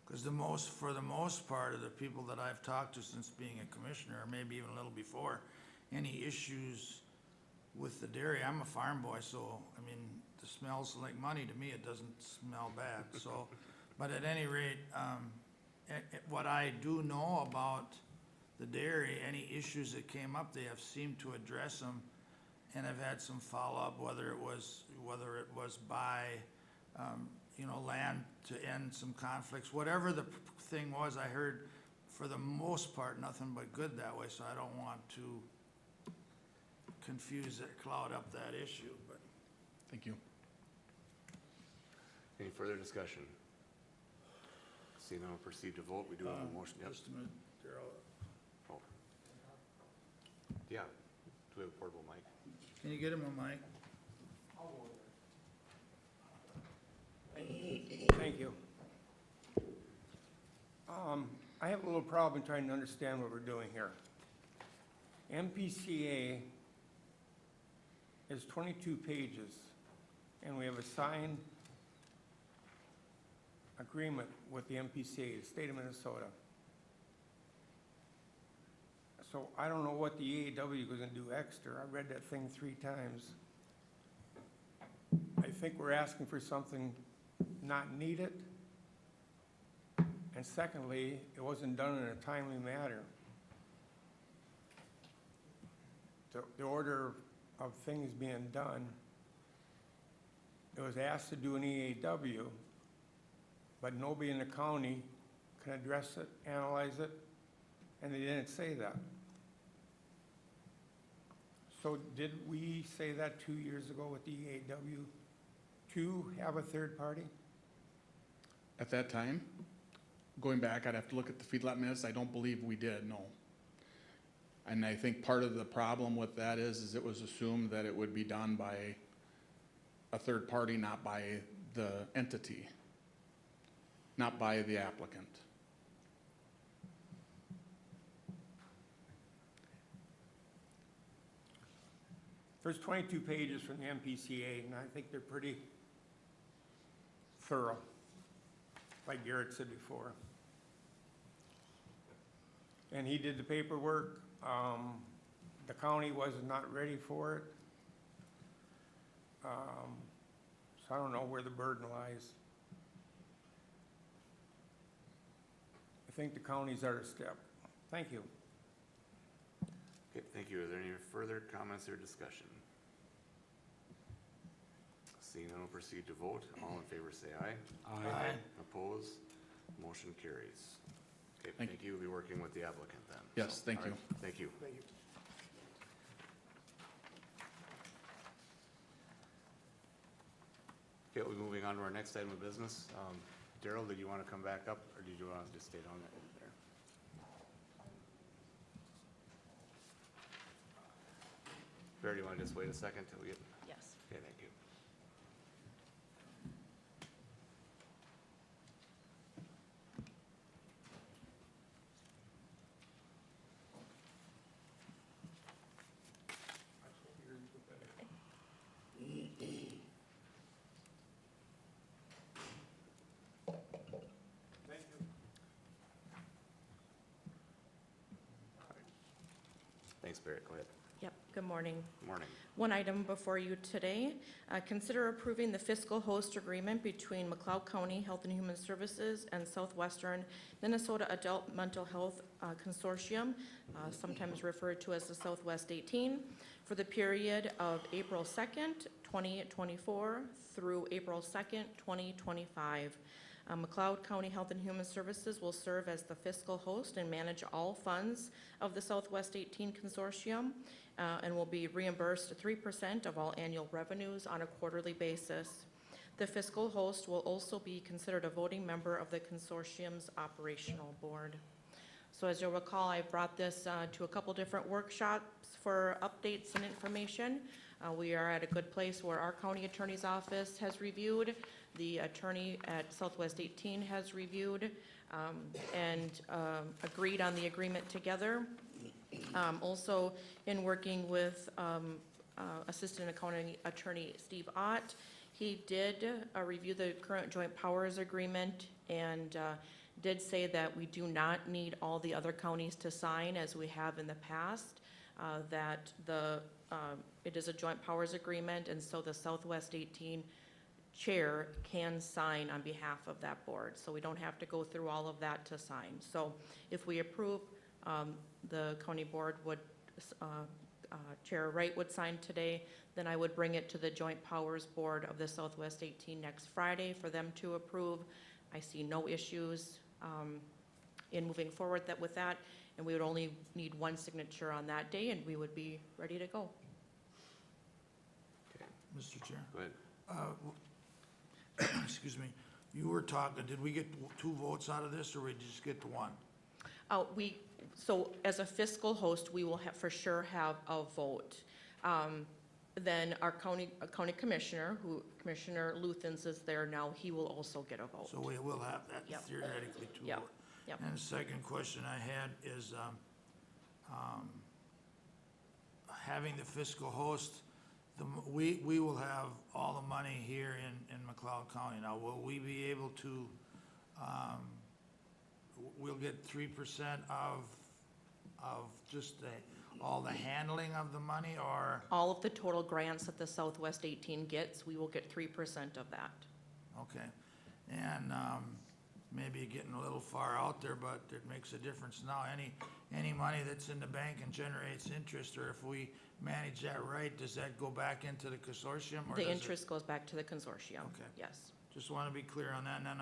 because for the most part of the people that I've talked to since being a commissioner, or maybe even a little before, any issues with the dairy, I'm a farm boy, so, I mean, it smells like money to me, it doesn't smell bad, so, but at any rate, what I do know about the dairy, any issues that came up, they have seemed to address them, and I've had some follow-up, whether it was by, land to end some conflicts. Whatever the thing was, I heard for the most part, nothing but good that way, so I don't want to confuse it, cloud up that issue, but. Thank you. Any further discussion? Seeing none, we'll proceed to vote. We do have a motion. Yep. Just a minute, Darrell. Oh. Yeah, do we have a portable mic? Can you get him a mic? Thank you. I have a little problem trying to understand what we're doing here. MPCA is 22 pages, and we have a signed agreement with the MPCA, the state of Minnesota. So I don't know what the EAW was gonna do extra. I read that thing 3 times. I think we're asking for something not needed. And secondly, it wasn't done in a timely manner. The order of things being done, it was asked to do an EAW, but nobody in the county can address it, analyze it, and they didn't say that. So did we say that 2 years ago with the EAW to have a third party? At that time, going back, I'd have to look at the feedlot minutes. I don't believe we did, no. And I think part of the problem with that is it was assumed that it would be done by a third party, not by the entity, not by the applicant. There's 22 pages from the MPCA, and I think they're pretty thorough, like Garrett said before. And he did the paperwork. The county was not ready for it. So I don't know where the burden lies. I think the county's out of step. Thank you. Okay, thank you. Is there any further comments or discussion? Seeing none, we'll proceed to vote. All in favor say aye. Aye. Opposed? Motion carries. Okay, Thank thank you. We'll be working with the applicant then. Yes, thank all you. right, Thank you. Thank you. Okay, we'll be moving on to our next item of business. Daryl, did you want to come back up, or did you want to just stay down there? Barry, do you want to just wait a second till we get? Yes. Okay, thank you. Thanks, Barry. Go ahead. Yep, good morning. Morning. One item before you today, consider approving the fiscal host agreement between McLeod County Health and Human Services and Southwestern Minnesota Adult Mental Health Consortium, sometimes referred to as the Southwest 18, for the period of April 2nd, 2024 through April 2nd, 2025. McLeod County Health and Human Services will serve as the fiscal host and manage all funds of the Southwest 18 Consortium, and will be reimbursed 3% of all annual revenues on a quarterly basis. The fiscal host will also be considered a voting member of the consortium's operational board. So as you'll recall, I brought this to a couple different workshops for updates and information. We are at a good place where our county attorney's office has reviewed, the attorney at Southwest 18 has reviewed, and agreed on the agreement together. Also, in working with Assistant Accounting Attorney Steve Ott, he did review the current joint powers agreement and did say that we do not need all the other counties to sign as we have in the past, that it is a joint powers agreement, and so the Southwest 18 chair can sign on behalf of that board. So we don't have to go through all of that to sign. So if we approve, the county board would Chair Wright would sign today. Then I would bring it to the Joint Powers Board of the Southwest 18 next Friday for them to approve. I see no issues in moving forward with that, and we would only need one signature on that day, and we would be ready to go. Mr. Chair, Go ahead. excuse me, you were talking, did we get 2 votes out of this, or we just get the 1? So as a fiscal host, we will for sure have a vote. Then our county commissioner, Commissioner Luthens is there now, he will also get a vote. So we will have that Yep. theoretically 2 Yep. votes. Yep. And the second question I had is, having the fiscal host, we will have all the money here in McLeod County. Now, will we be able to, we'll get 3% of just all the handling of the money, or? All of the total grants that the Southwest 18 gets, we will get 3% of that. Okay, and maybe getting a little far out there, but it makes a difference now. Any money that's in the bank and generates interest, or if we manage that right, does that go back into the consortium? Or The does it- interest goes back to the consortium. Okay. Yes. Just want to be clear on that, and then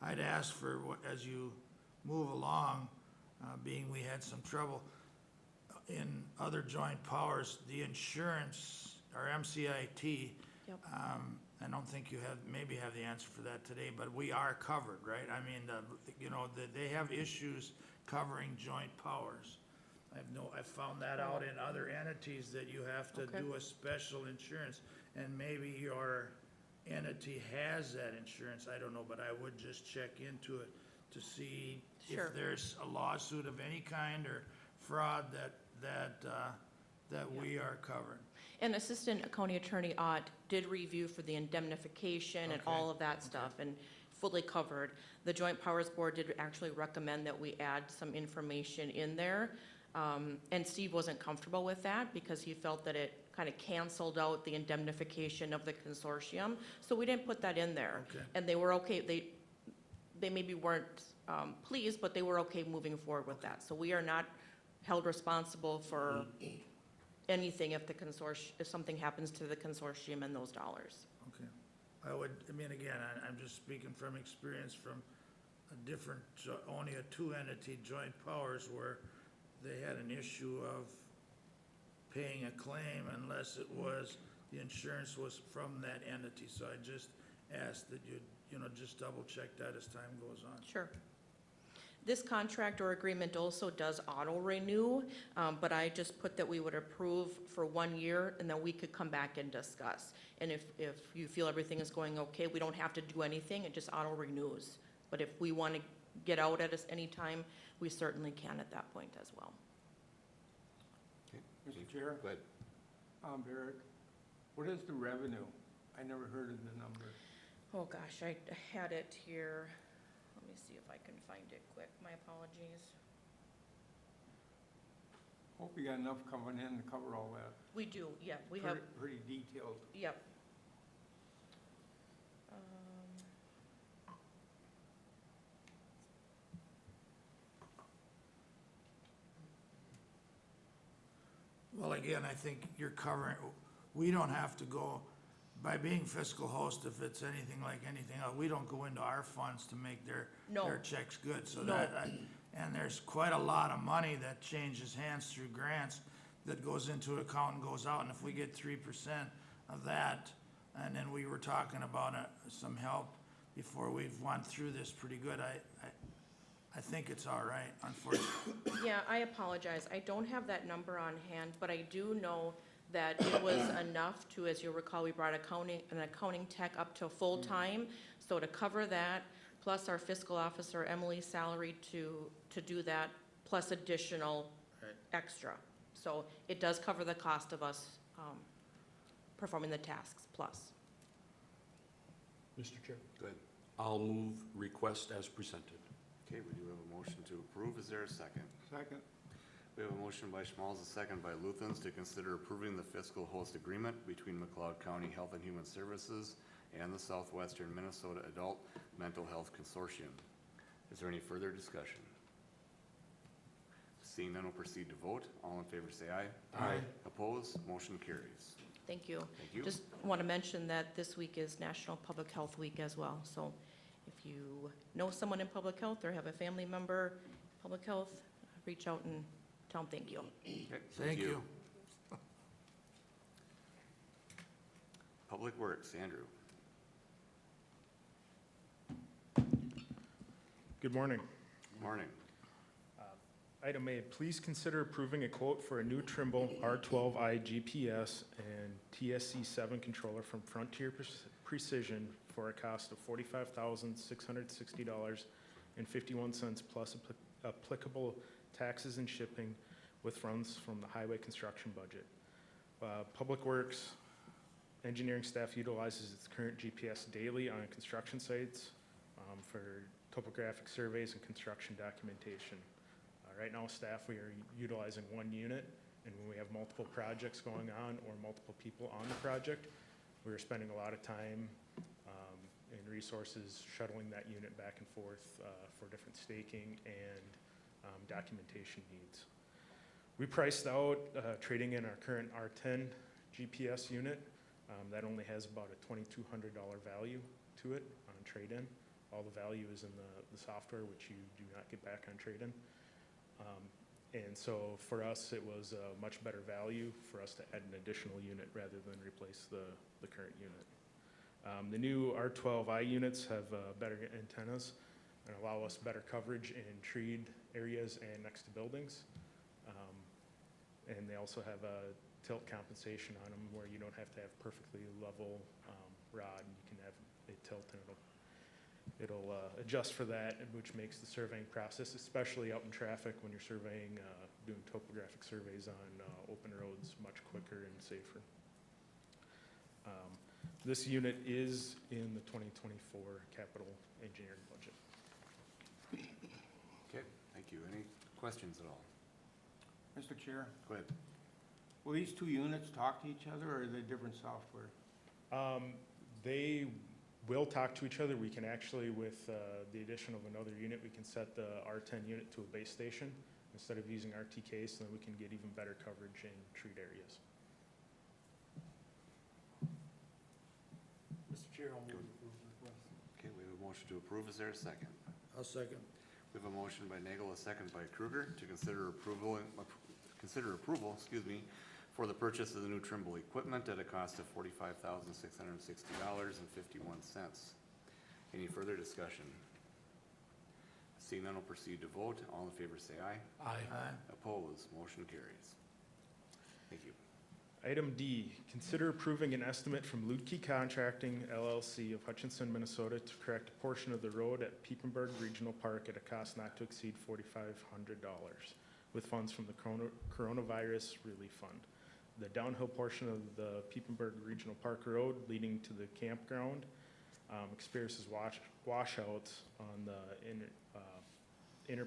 I'd ask for, as you move along, being we had some trouble in other joint powers, the insurance, or MCIT, Yep. I don't think you maybe have the answer for that today, but we are covered, right? I mean, they have issues covering joint powers. I've found that out in other entities, that you have to Okay. do a special insurance, and maybe your entity has that insurance, I don't know, but I would just check into it to see Sure. if there's a lawsuit of any kind or fraud that we are covered. And Assistant County Attorney Ott did review for the indemnification and Okay, all of that stuff, and fully covered. The Joint Powers Board did actually recommend that we add some information in there. And Steve wasn't comfortable with that because he felt that it kind of canceled out the indemnification of the consortium. So we didn't put that in there. Okay. And they were okay, they maybe weren't pleased, but they were okay moving forward with that. So we are not held responsible for anything if if something happens to the consortium and those dollars. Okay. Again, I'm just speaking from experience from a different, only a 2-entity joint powers where they had an issue of paying a claim unless it was, the insurance was from that entity. So I just asked that you just double check that as time goes on. Sure. This contract or agreement also does auto-renew, but I just put that we would approve for 1 year, and then we could come back and discuss. And if you feel everything is going okay, we don't have to do anything, it just auto-renews. But if we want to get out at any time, we certainly can at that point as well. Mr. Chair, Go ahead. Barrett, what is the revenue? I never heard of the number. Oh, gosh, I had it here. Let me see if I can find it quick. My apologies. Hope you got enough coming in to cover all that. We do, yeah, we have, Pretty detailed. yep. Well, again, I think you're covering, we don't have to go, by being fiscal host, if it's anything like anything else, we don't go into our funds to make their No. checks good. So No. and there's quite a lot of money that changes hands through grants that goes into an account and goes out. And if we get 3% of that, and then we were talking about some help before we've went through this pretty good, I think it's all right, unfortunately. Yeah, I apologize. I don't have that number on hand, but I do know that it was enough to, as you recall, we brought an accounting tech up to full-time. So to cover that, plus our fiscal officer Emily's salary to do that, plus additional extra. So it does cover the cost of us performing the tasks plus. Mr. Chair? Go ahead. I'll move request as presented. Okay, we do have a motion to approve. Is there a second? Second. We have a motion by Schmalz, a second by Luthens, to consider approving the fiscal host agreement between McLeod County Health and Human Services and the Southwestern Minnesota Adult Mental Health Consortium. Is there any further discussion? Seeing none, we'll proceed to vote. All in favor say aye. Aye. Opposed, motion carries. Thank you. Thank you. Just want to mention that this week is National Public Health Week as well. So if you know someone in public health or have a family member, public health, reach out and tell them thank you. Okay, Thank you. Public Works, Andrew. Good morning. Morning. Item A, please consider approving a quote for a new Trimble R12i GPS and TSC7 controller from Frontier Precision for a cost of $45,660.51 plus applicable taxes and shipping with funds from the highway construction budget. Public Works engineering staff utilizes its current GPS daily on construction sites for topographic surveys and construction documentation. Right now, staff, we are utilizing one unit, and when we have multiple projects going on or multiple people on the project, we're spending a lot of time and resources shuttling that unit back and forth for different staking and documentation needs. We priced out trading in our current R10 GPS unit. That only has about a $2,200 value to it on trade-in. All the value is in the software, which you do not get back on trade-in. And so for us, it was a much better value for us to add an additional unit rather than replace the current unit. The new R12i units have better antennas and allow us better coverage in treed areas and next to buildings. And they also have a tilt compensation on them where you don't have to have perfectly level rod, and you can have a tilt and it'll adjust for that, which makes the surveying process, especially out in traffic when you're surveying, doing topographic surveys on open roads, much quicker and safer. This unit is in the 2024 capital engineering budget. Okay, thank you. Any questions at all? Mr. Chair, Go ahead. will these two units talk to each other, or are they different software? They will talk to each other. We can actually, with the addition of another unit, we can set the R10 unit to a base station instead of using RTK, so that we can get even better coverage in treat areas. Mr. Chair, I'll move to approve the request. Okay, we have a motion to approve. Is there a second? I'll second. We have a motion by Nagel, a second by Kruger to consider approval, for the purchase of the new Trimble equipment at a cost of $45,660.51. Any further discussion? Seeing none, will proceed to vote. All in favor say aye. Aye. Opposed, motion carries. Thank you. Item D, consider approving an estimate from Ludke Contracting LLC of Hutchinson, Minnesota to correct a portion of the road at Piepenburg Regional Park at a cost not to exceed $4,500 with funds from the Coronavirus Relief Fund. The downhill portion of the Piepenburg Regional Park Road leading to the campground experiences washouts on the inner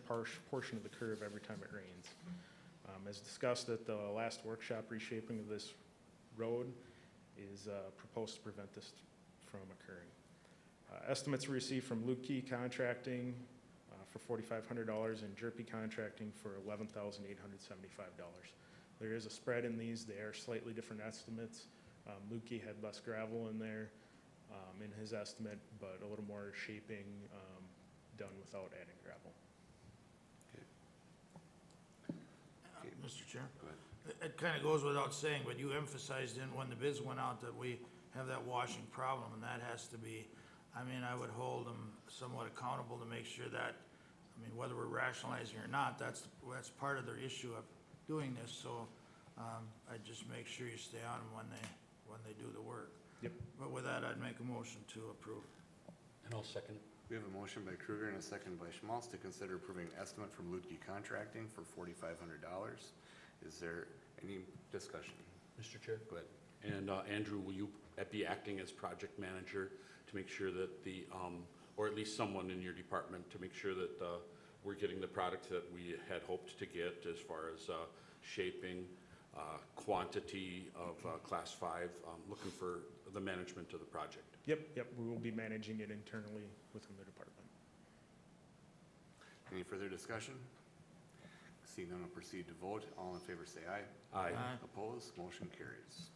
portion of the curve every time it rains. As discussed at the last workshop, reshaping of this road is proposed to prevent this from occurring. Estimates were received from Ludke Contracting for $4,500 and Jerpy Contracting for $11,875. There is a spread in these. They are slightly different estimates. Ludke had less gravel in there in his estimate, but a little more shaping done without adding gravel. Mr. Chair, Go ahead. it kind of goes without saying, but you emphasized in when the bids went out that we have that washing problem, and that has to be, I mean, I would hold them somewhat accountable to make sure that, I mean, whether we're rationalizing or not, that's part of their issue of doing this, so I just make sure you stay on them when they do the work. Yep. But with that, I'd make a motion to approve. And I'll second. We have a motion by Kruger and a second by Schmaltz to consider approving an estimate from Ludke Contracting for $4,500. Is there any discussion? Mr. Chair? Go ahead. And Andrew, will you be acting as project manager to make sure that the, or at least someone in your department to make sure that we're getting the product that we had hoped to get as far as shaping, quantity of Class 5, looking for the management of the project? Yep, we will be managing it internally within the department. Any further discussion? Seeing none, we'll proceed to vote. All in favor say aye. Aye. Opposed, motion carries.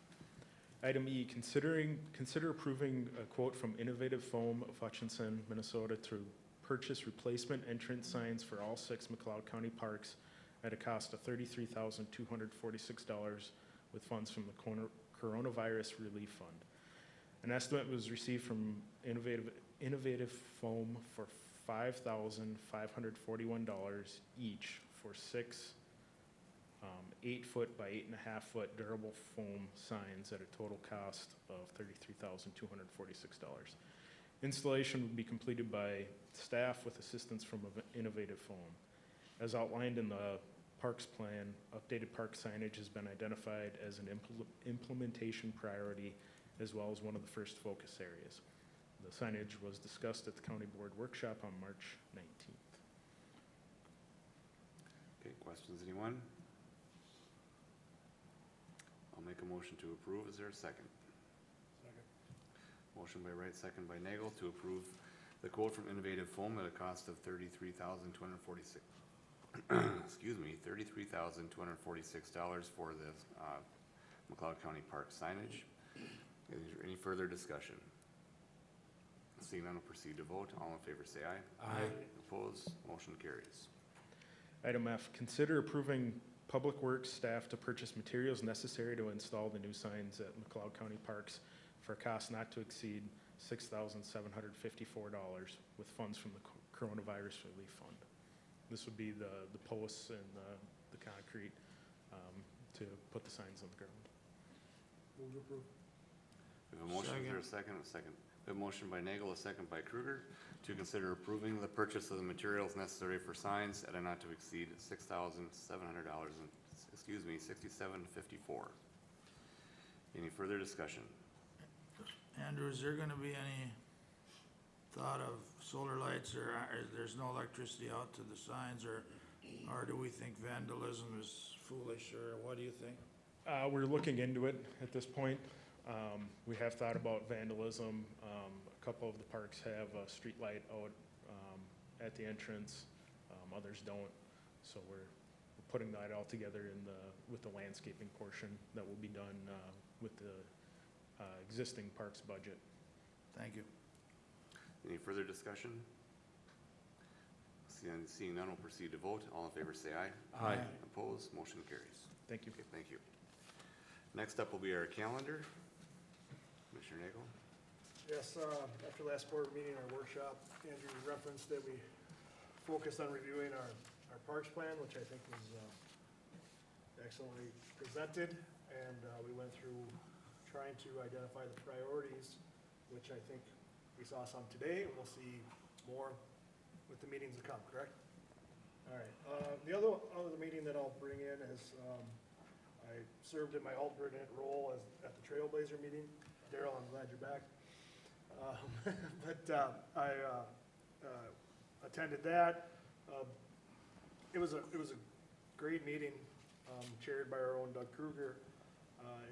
Item E, consider approving a quote from Innovative Foam of Hutchinson, Minnesota to purchase replacement entrance signs for all 6 McLeod County parks at a cost of $33,246 with funds from the Coronavirus Relief Fund. An estimate was received from Innovative Foam for $5,541 each for 6 8-foot by 8.5-foot durable foam signs at a total cost of $33,246. Installation would be completed by staff with assistance from Innovative Foam. As outlined in the Parks Plan, updated park signage has been identified as an implementation priority as well as one of the first focus areas. The signage was discussed at the County Board Workshop on March 19th. Okay, questions, anyone? I'll make a motion to approve. Is there a second? Second. Motion by Wright, second by Nagel to approve the quote from Innovative Foam at a cost of $33,246. Excuse me, $33,246 for the McLeod County Park signage. Is there any further discussion? Seeing none, we'll proceed to vote. All in favor say aye. Aye. Opposed, motion carries. Item F, consider approving Public Works staff to purchase materials necessary to install the new signs at McLeod County Parks for a cost not to exceed $6,754 with funds from the Coronavirus Relief Fund. This would be the posts and the concrete to put the signs on the ground. Move to approve. We have a motion, is there a second? A second. We have a motion by Nagel, a second by Kruger to consider approving the purchase of the materials necessary for signs at a not to exceed $6,700 and, excuse me, $6,754. Any further discussion? Andrew, is there gonna be any thought of solar lights, or there's no electricity out to the signs, or do we think vandalism is foolish, or what do you think? We're looking into it at this point. We have thought about vandalism. A couple of the parks have a street light out at the entrance. Others don't. So we're putting that all together with the landscaping portion that will be done with the existing parks budget. Thank you. Any further discussion? Seeing none, we'll proceed to vote. All in favor say aye. Aye. Opposed, motion carries. Thank you. Okay, thank you. Next up will be our calendar. Commissioner Nagel? Yes, after last board meeting, our workshop, Andrew referenced that we focused on reviewing our parks plan, which I think was excellently presented. And we went through trying to identify the priorities, which I think we saw some today. We'll see more with the meetings to come, correct? All right. The other meeting that I'll bring in is I served in my alternate role at the Trailblazer meeting. Daryl, I'm glad you're back. I attended that. It was a great meeting, chaired by our own Doug Kruger.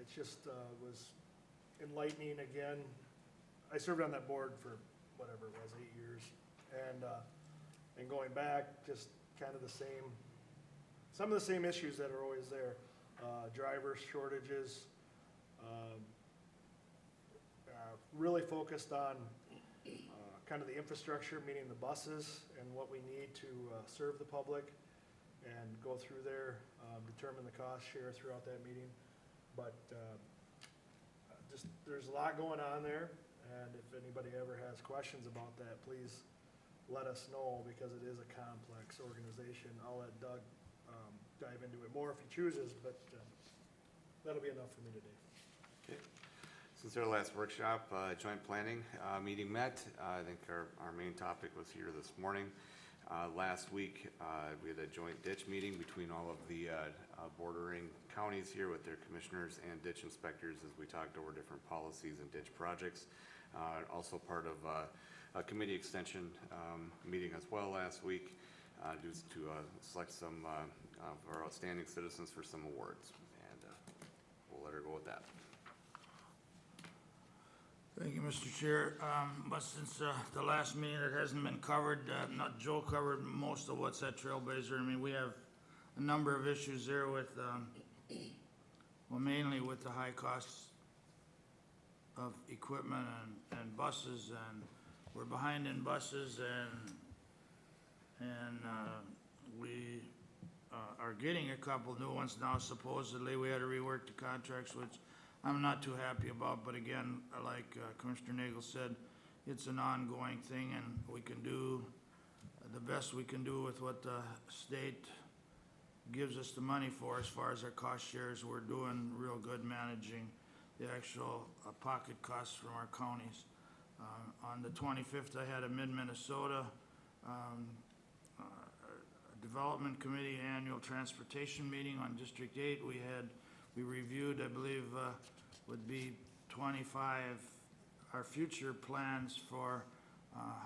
It just was enlightening again. I served on that board for whatever it was, 8 years, and going back, just kind of some of the same issues that are always there. Driver shortages, really focused on kind of the infrastructure, meaning the buses and what we need to serve the public and go through there, determine the cost share throughout that meeting. But just there's a lot going on there, and if anybody ever has questions about that, please let us know, because it is a complex organization. I'll let Doug dive into it more if he chooses, but that'll be enough for me today. Okay. Since our last workshop, joint planning meeting met, I think our main topic was here this morning. Last week, we had a joint ditch meeting between all of the bordering counties here with their commissioners and ditch inspectors as we talked over different policies and ditch projects. Also part of a committee extension meeting as well last week, just to select some of our outstanding citizens for some awards. And we'll let her go with that. Thank you, Mr. Chair. But since the last meeting, it hasn't been covered, not Joe covered most of what's at Trailblazer. I mean, we have a number of issues there with, well, mainly with the high costs of equipment and buses, and we're behind in buses, and we are getting a couple new ones now supposedly. We had to rework the contracts, which I'm not too happy about, but again, like Commissioner Nagel said, it's an ongoing thing, and we can do the best we can do with what the state gives us the money for. As far as our cost shares, we're doing real good managing the actual pocket costs from our counties. On the 25th, I had a Mid-Minnesota Development Committee Annual Transportation Meeting on District 8. We reviewed, I believe, would be 25, our future plans for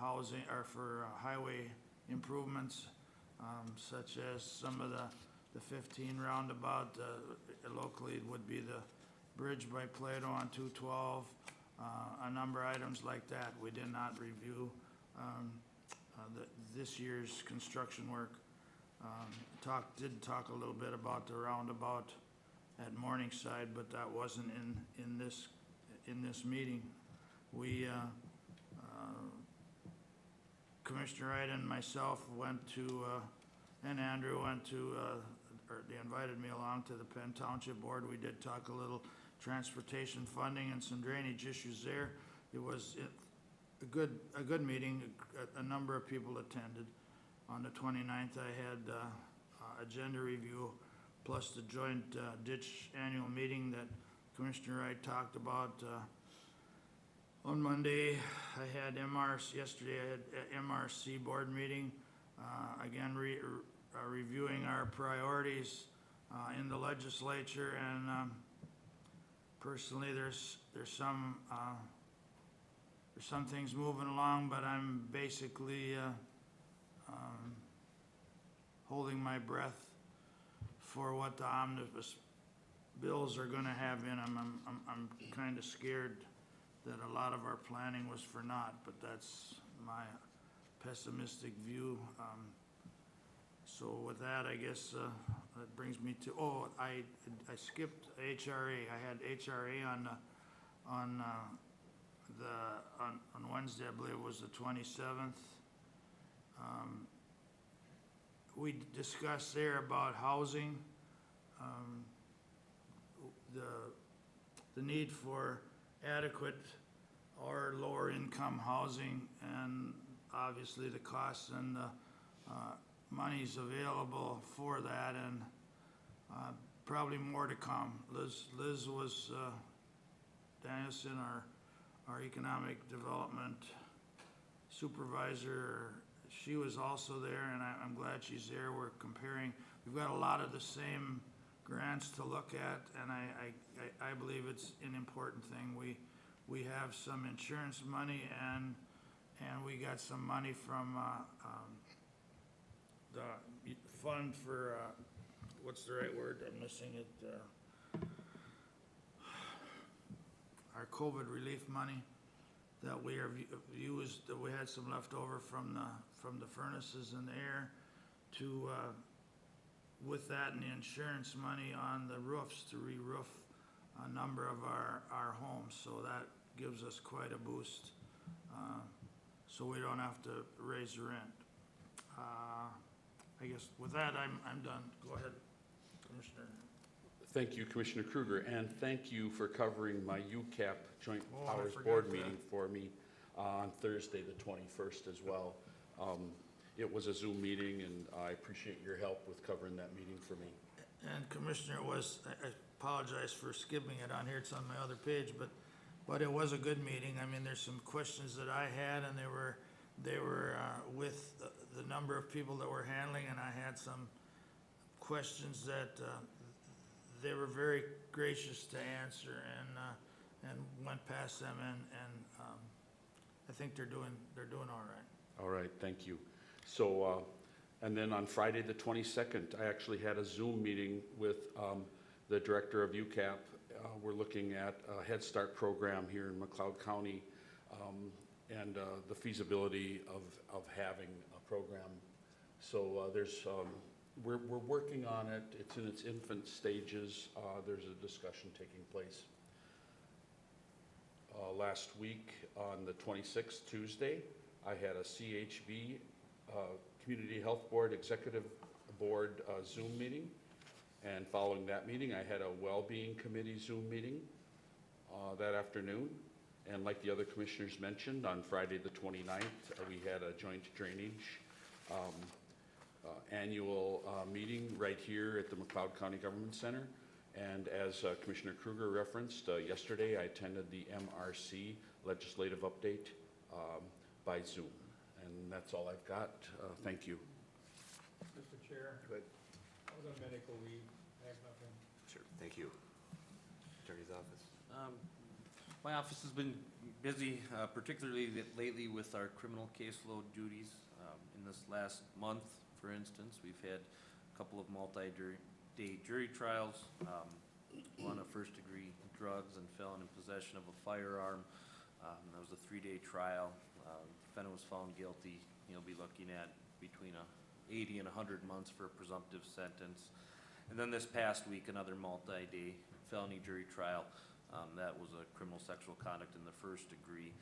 housing, or for highway improvements, such as some of the 15 roundabout, locally it would be the bridge by Plato on 212, a number of items like that. We did not review this year's construction work. Did talk a little bit about the roundabout at Morningside, but that wasn't in this meeting. We Commissioner Wright and myself went to, and Andrew went to, or they invited me along to the Penn Township Board. We did talk a little transportation funding and some drainage issues there. It was a good meeting. A number of people attended. On the 29th, I had agenda review plus the joint ditch annual meeting that Commissioner Wright talked about. On Monday, I had yesterday I had MRC board meeting. Again, reviewing our priorities in the legislature, and personally, there's some things moving along, but I'm basically holding my breath for what the omnibus bills are gonna have in them. I'm kinda scared that a lot of our planning was for naught, but that's my pessimistic view. So with that, I guess, that brings me to, I skipped HRA. I had HRA on Wednesday, I believe it was the 27th. We discussed there about housing, the need for adequate or lower income housing, and obviously the costs and the monies available for that, and probably more to come. Liz was Danielson, our economic development supervisor. She was also there, and I'm glad she's there. We're comparing. We've got a lot of the same grants to look at, and I believe it's an important thing. We have some insurance money, and we got some money from the fund for what's the right word? I'm missing it. Our COVID relief money that we have used. That we had some left over from the furnaces in the air to with that and the insurance money on the roofs to re-roof a number of our homes. So that gives us quite a boost. So we don't have to raise the rent. I guess with that, I'm done. Go ahead, Commissioner. Thank you, Commissioner Kruger, and thank you for covering my UCAP Joint I Powers forgot Board that. meeting for me on Thursday, the 21st as well. It was a Zoom meeting, and I appreciate your help with covering that meeting for me. And Commissioner, I apologize for skipping it on here, it's on my other page, but it was a good meeting. I mean, there's some questions that I had, and they were with the number of people that were handling, and I had some questions that they were very gracious to answer, and went past them, and I think they're doing all right. All right, thank you. So, and then on Friday, the 22nd, I actually had a Zoom meeting with the director of UCAP. We're looking at a Head Start program here in McLeod County, and the feasibility of having a program. So there's we're working on it. It's in its infant stages. There's a discussion taking place. Last week, on the 26th, Tuesday, I had a CHB, Community Health Board, Executive Board Zoom meeting. And following that meeting, I had a Wellbeing Committee Zoom meeting that afternoon. And like the other commissioners mentioned, on Friday the 29th, we had a joint drainage annual meeting right here at the McLeod County Government Center. And as Commissioner Kruger referenced, yesterday I attended the MRC legislative update by Zoom. And that's all I've got. Thank you. Mr. Chair. Go ahead. I was on medical leave. I have nothing. Sure, thank you. Attorney's office. My office has been busy, particularly lately with our criminal caseload duties. In this last month, for instance, we've had a couple of multi-day jury trials. One, a first-degree drugs and felon in possession of a firearm. That was a 3-day trial. Defendant was found guilty. He'll be looking at between 80 and 100 months for a presumptive sentence. And then this past week, another multi-day felony jury trial. That was a criminal sexual conduct in the first degree.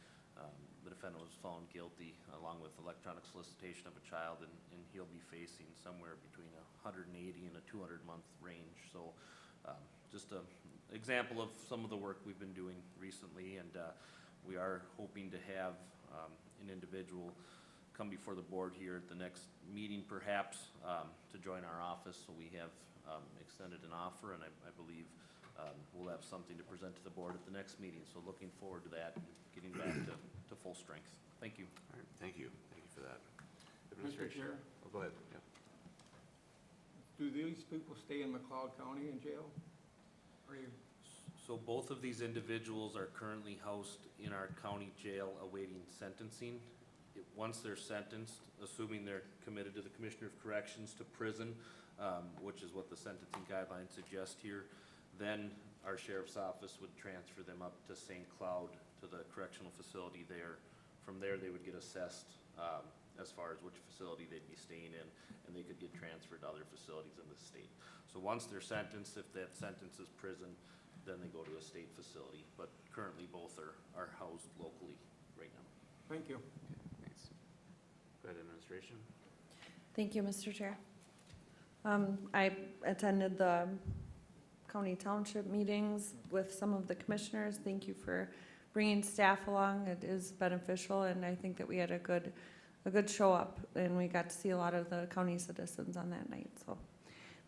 The defendant was found guilty along with electronic solicitation of a child, and he'll be facing somewhere between 180 and a 200-month range. So just an example of some of the work we've been doing recently, and we are hoping to have an individual come before the board here at the next meeting perhaps to join our office. So we have extended an offer, and I believe we'll have something to present to the board at the next meeting. So looking forward to that, getting back to full strength. Thank you. All right, thank you. Thank you for that. Mr. Administration. Chair, Oh, go ahead. Yeah. do these people stay in McLeod County in jail? Or you? So both of these individuals are currently housed in our county jail awaiting sentencing. Once they're sentenced, assuming they're committed to the Commissioner of Corrections to prison, which is what the sentencing guidelines suggest here, then our sheriff's office would transfer them up to St. Cloud to the correctional facility there. From there, they would get assessed as far as which facility they'd be staying in, and they could get transferred to other facilities in the state. So once they're sentenced, if that sentence is prison, then they go to a state facility. But currently, both are housed locally right now. Thank you. Thanks. Go ahead, administration. Thank you, Mr. Chair. I attended the county township meetings with some of the commissioners. Thank you for bringing staff along. It is beneficial, and I think that we had a good show up, and we got to see a lot of the county citizens on that night. So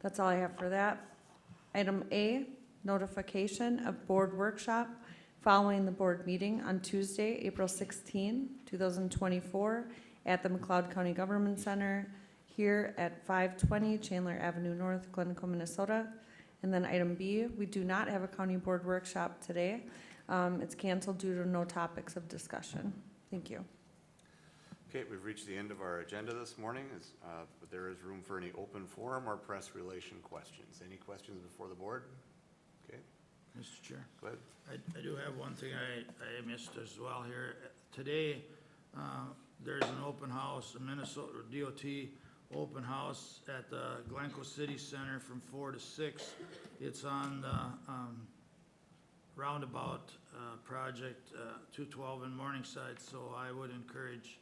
that's all I have for that. Item A, notification of board workshop following the board meeting on Tuesday, April 16, 2024 at the McLeod County Government Center here at 520 Chandler Avenue North, Glencoe, Minnesota. And then item B, we do not have a county board workshop today. It's canceled due to no topics of discussion. Thank you. Okay, we've reached the end of our agenda this morning, but there is room for any open forum or press relation questions. Any questions before the board? Okay, Mr. Chair, go ahead. I do have one thing I missed as well here. Today, there's an open house, a Minnesota DOT open house at the Glencoe City Center from 4 to 6. It's on the roundabout project, 212 in Morningside, so I would encourage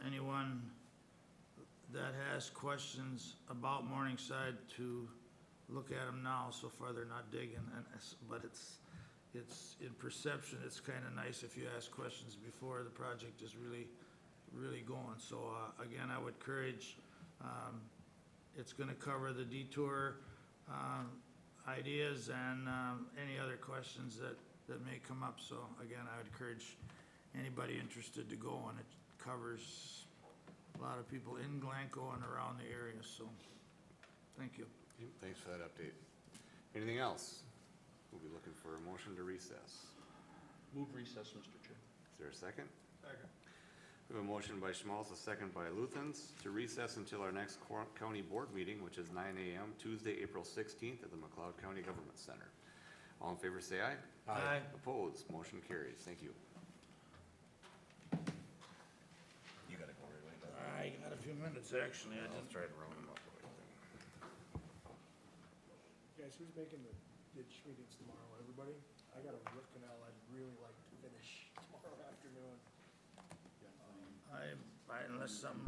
anyone that has questions about Morningside to look at them now. So far, they're not digging, but it's in perception, it's kind of nice if you ask questions before the project is really going. So again, I would encourage, it's going to cover the detour ideas and any other questions that may come up. So again, I would encourage anybody interested to go, and it covers a lot of people in Glencoe and around the area. So thank you. Thanks for that update. Anything else? We'll be looking for a motion to recess. Move recess, Mr. Chair. Is there a second? Second. We have a motion by Schmalz, a second by Luthens, to recess until our next county board meeting, which is 9 a.m. Tuesday, April 16th at the McLeod County Government Center. All in favor, say aye. Aye. Opposed? Motion carries. Thank you. I got a few minutes, actually. I I'll didn't. try to round them up. Guys, who's making the ditch meetings tomorrow? Everybody? I got a root canal I'd really like to finish tomorrow afternoon. unless something